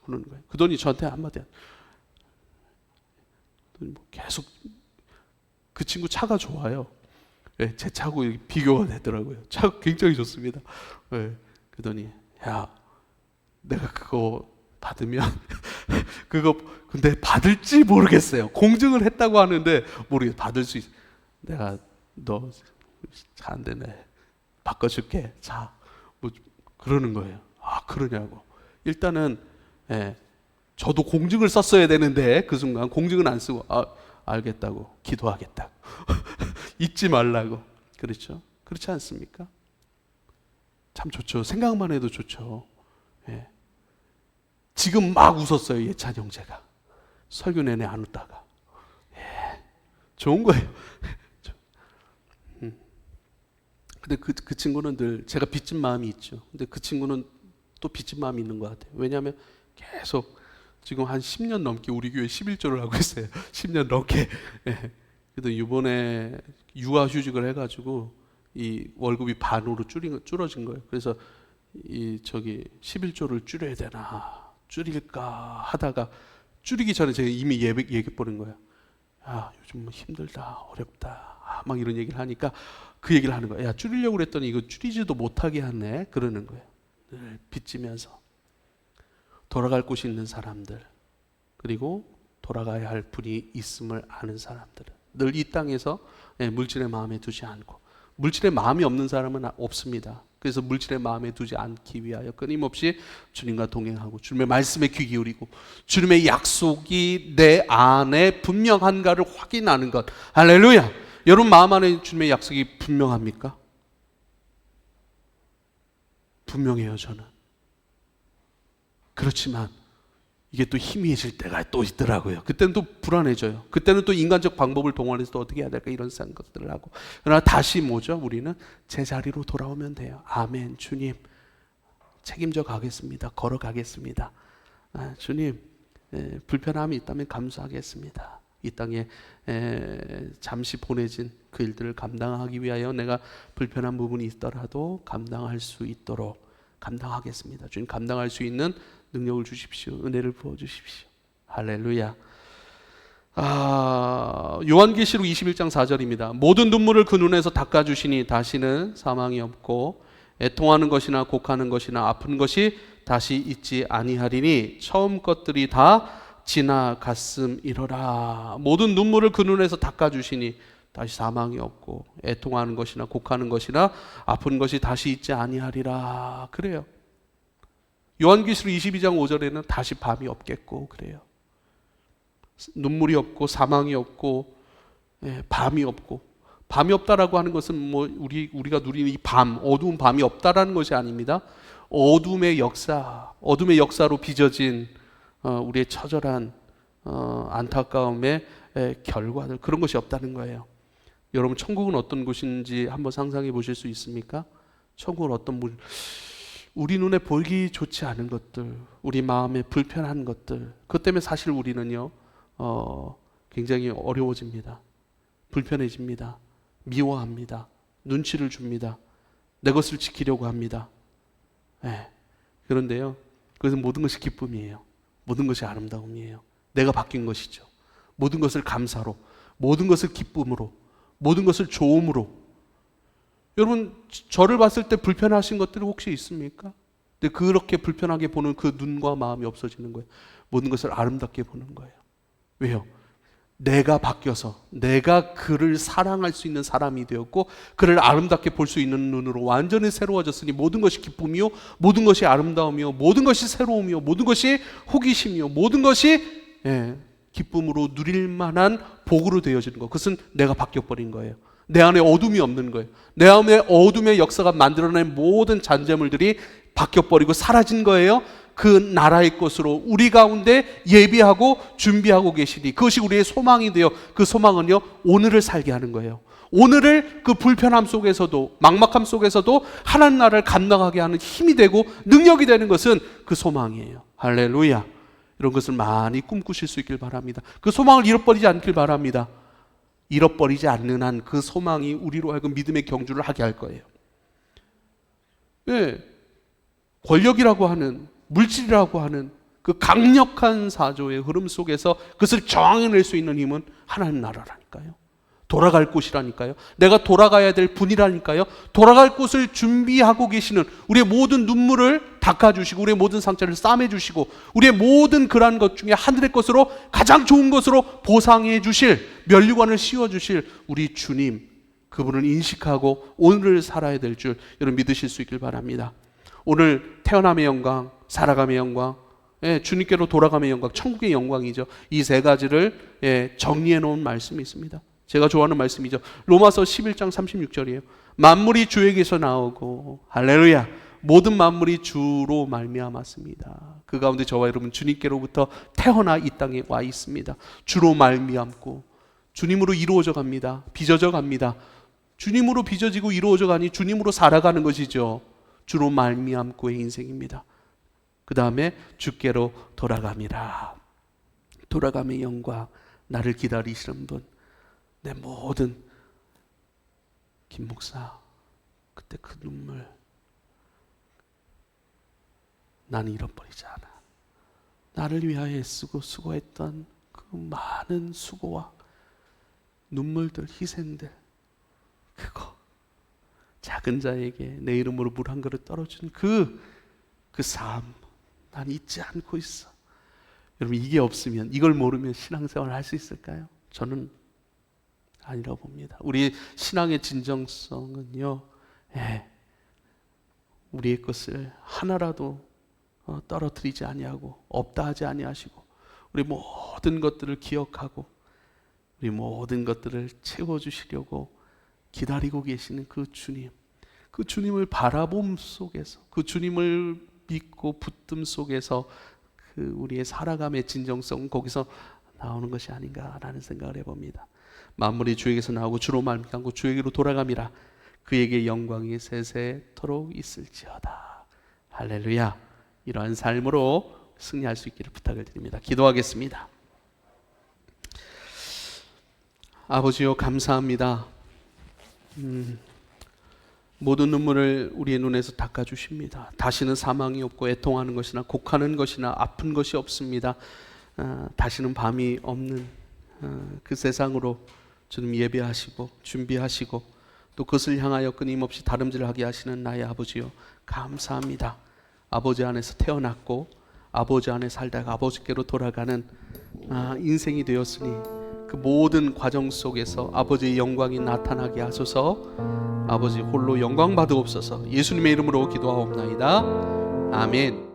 그러는 거예요. 그러더니 저한테 한마디, 계속 그 친구 차가 좋아요. 네, 제 차하고 비교가 되더라고요. 차가 굉장히 좋습니다. 네, 그러더니 야, 내가 그거 받으면 그거 근데 받을지 모르겠어요. 공증을 했다고 하는데 모르겠어. 받을 수 있어. 내가 너 차 안 되네. 바꿔줄게. 자, 뭐 그러는 거예요. 아, 그러냐고. 일단은 저도 공증을 썼어야 되는데 그 순간 공증은 안 쓰고 알겠다고 기도하겠다. 잊지 말라고. 그렇죠? 그렇지 않습니까? 참 좋죠. 생각만 해도 좋죠. 예. 지금 막 웃었어요. 예찬 형제가. 설교 내내 안 웃다가. 예. 좋은 거예요. 근데 그 친구는 늘 제가 빚진 마음이 있죠. 근데 그 친구는 또 빚진 마음이 있는 것 같아요. 왜냐하면 계속 지금 한 10년 넘게 우리 교회 11조를 하고 있어요. 10년 넘게. 예. 그래도 이번에 육아휴직을 해가지고 이 월급이 반으로 줄어진 거예요. 그래서 11조를 줄여야 되나 줄일까 하다가 줄이기 전에 제가 이미 얘기해 버린 거예요. 야, 요즘 뭐 힘들다, 어렵다, 막 이런 얘기를 하니까 그 얘기를 하는 거예요. 야, 줄이려고 그랬더니 이거 줄이지도 못하게 하네. 그러는 거예요. 늘 빚지면서 돌아갈 곳이 있는 사람들, 그리고 돌아가야 할 분이 있음을 아는 사람들은 늘 이 땅에서 물질의 마음에 두지 않고, 물질의 마음이 없는 사람은 없습니다. 그래서 물질의 마음에 두지 않기 위하여 끊임없이 주님과 동행하고 주님의 말씀에 귀 기울이고 주님의 약속이 내 안에 분명한가를 확인하는 것. 할렐루야. 여러분 마음 안에 주님의 약속이 분명합니까? 분명해요. 저는. 그렇지만 이게 또 희미해질 때가 또 있더라고요. 그때는 또 불안해져요. 그때는 또 인간적 방법을 동원해서 또 어떻게 해야 될까 이런 생각들을 하고. 그러나 다시 뭐죠? 우리는 제자리로 돌아오면 돼요. 아멘. 주님 책임져 가겠습니다. 걸어가겠습니다. 주님 불편함이 있다면 감수하겠습니다. 이 땅에 잠시 보내진 그 일들을 감당하기 위하여 내가 불편한 부분이 있더라도 감당할 수 있도록 감당하겠습니다. 주님 감당할 수 있는 능력을 주십시오. 은혜를 부어주십시오. 할렐루야. 요한계시록 21장 4절입니다. 모든 눈물을 그 눈에서 닦아주시니 다시는 사망이 없고 애통하는 것이나 곡하는 것이나 아픈 것이 다시 있지 아니하리니 처음 것들이 다 지나갔음이로라. 모든 눈물을 그 눈에서 닦아주시니 다시 사망이 없고 애통하는 것이나 곡하는 것이나 아픈 것이 다시 있지 아니하리라. 그래요. 요한계시록 22장 5절에는 다시 밤이 없겠고 그래요. 눈물이 없고 사망이 없고 밤이 없고. 밤이 없다라고 하는 것은 뭐 우리가 누리는 이 밤, 어두운 밤이 없다라는 것이 아닙니다. 어둠의 역사로 빚어진 우리의 처절한 안타까움의 결과들, 그런 것이 없다는 거예요. 여러분 천국은 어떤 곳인지 한번 상상해 보실 수 있습니까? 천국은 어떤 우리 눈에 보이기 좋지 않은 것들, 우리 마음에 불편한 것들, 그것 때문에 사실 우리는요 굉장히 어려워집니다. 불편해집니다. 미워합니다. 눈치를 줍니다. 내 것을 지키려고 합니다. 그런데요, 그것은 모든 것이 기쁨이에요. 모든 것이 아름다움이에요. 내가 바뀐 것이죠. 모든 것을 감사로, 모든 것을 기쁨으로, 모든 것을 좋음으로. 여러분 저를 봤을 때 불편하신 것들이 혹시 있습니까? 근데 그렇게 불편하게 보는 그 눈과 마음이 없어지는 거예요. 모든 것을 아름답게 보는 거예요. 왜요? 내가 바뀌어서 내가 그를 사랑할 수 있는 사람이 되었고 그를 아름답게 볼 수 있는 눈으로 완전히 새로워졌으니 모든 것이 기쁨이요, 모든 것이 아름다움이요, 모든 것이 새로움이요, 모든 것이 호기심이요, 모든 것이 기쁨으로 누릴 만한 복으로 되어지는 것. 그것은 내가 바뀌어버린 거예요. 내 안에 어둠이 없는 거예요. 내 안에 어둠의 역사가 만들어낸 모든 잔재물들이 바뀌어버리고 사라진 거예요. 그 나라의 것으로 우리 가운데 예비하고 준비하고 계시니 그것이 우리의 소망이 되어 그 소망은요 오늘을 살게 하는 거예요. 오늘을 그 불편함 속에서도 막막함 속에서도 하나님 나라를 감당하게 하는 힘이 되고 능력이 되는 것은 그 소망이에요. 할렐루야. 이런 것을 많이 꿈꾸실 수 있길 바랍니다. 그 소망을 잃어버리지 않길 바랍니다. 잃어버리지 않는 한 그 소망이 우리로 하여금 믿음의 경주를 하게 할 거예요. 네. 권력이라고 하는 물질이라고 하는 그 강력한 사조의 흐름 속에서 그것을 저항해낼 수 있는 힘은 하나님 나라라니까요. 돌아갈 곳이라니까요. 내가 돌아가야 될 분이라니까요. 돌아갈 곳을 준비하고 계시는 우리의 모든 눈물을 닦아주시고 우리의 모든 상처를 싸매주시고 우리의 모든 그러한 것 중에 하늘의 것으로 가장 좋은 것으로 보상해 주실 면류관을 씌워주실 우리 주님, 그분을 인식하고 오늘을 살아야 될 줄 여러분 믿으실 수 있길 바랍니다. 오늘 태어남의 영광, 살아감의 영광, 주님께로 돌아감의 영광, 천국의 영광이죠. 이 세 가지를 정리해 놓은 말씀이 있습니다. 제가 좋아하는 말씀이죠. 로마서 11장 36절이에요. 만물이 주에게서 나오고 할렐루야 모든 만물이 주로 말미암았습니다. 그 가운데 저와 여러분 주님께로부터 태어나 이 땅에 와 있습니다. 주로 말미암고 주님으로 이루어져 갑니다. 빚어져 갑니다. 주님으로 빚어지고 이루어져 가니 주님으로 살아가는 것이죠. 주로 말미암고의 인생입니다. 그 다음에 주께로 돌아감이라. 돌아감의 영광, 나를 기다리시는 분, 내 모든 김 목사 그때 그 눈물 나는 잃어버리지 않아. 나를 위하여 애쓰고 수고했던 그 많은 수고와 눈물들, 희생들, 그거 작은 자에게 내 이름으로 물 한 그릇 떨어준 그 삶 난 잊지 않고 있어. 여러분 이게 없으면, 이걸 모르면 신앙생활을 할 수 있을까요? 저는 아니라고 봅니다. 우리 신앙의 진정성은요, 우리의 것을 하나라도 떨어뜨리지 아니하고 없다 하지 아니하시고 우리 모든 것들을 기억하고 우리 모든 것들을 채워주시려고 기다리고 계시는 그 주님, 그 주님을 바라봄 속에서, 그 주님을 믿고 붙듦 속에서 그 우리의 살아감의 진정성, 거기서 나오는 것이 아닌가라는 생각을 해봅니다. 만물이 주에게서 나오고 주로 말미암고 주에게로 돌아감이라. 그에게 영광이 세세토록 있을지어다. 할렐루야. 이러한 삶으로 승리할 수 있기를 부탁을 드립니다. 기도하겠습니다. 아버지요, 감사합니다. 모든 눈물을 우리의 눈에서 닦아주십니다. 다시는 사망이 없고 애통하는 것이나 곡하는 것이나 아픈 것이 없습니다. 다시는 밤이 없는 그 세상으로 주님 예배하시고 준비하시고 또 그것을 향하여 끊임없이 다름질하게 하시는 나의 아버지요, 감사합니다. 아버지 안에서 태어났고 아버지 안에 살다가 아버지께로 돌아가는 인생이 되었으니 그 모든 과정 속에서 아버지의 영광이 나타나게 하소서. 아버지 홀로 영광 받으옵소서. 예수님의 이름으로 기도하옵나이다. 아멘.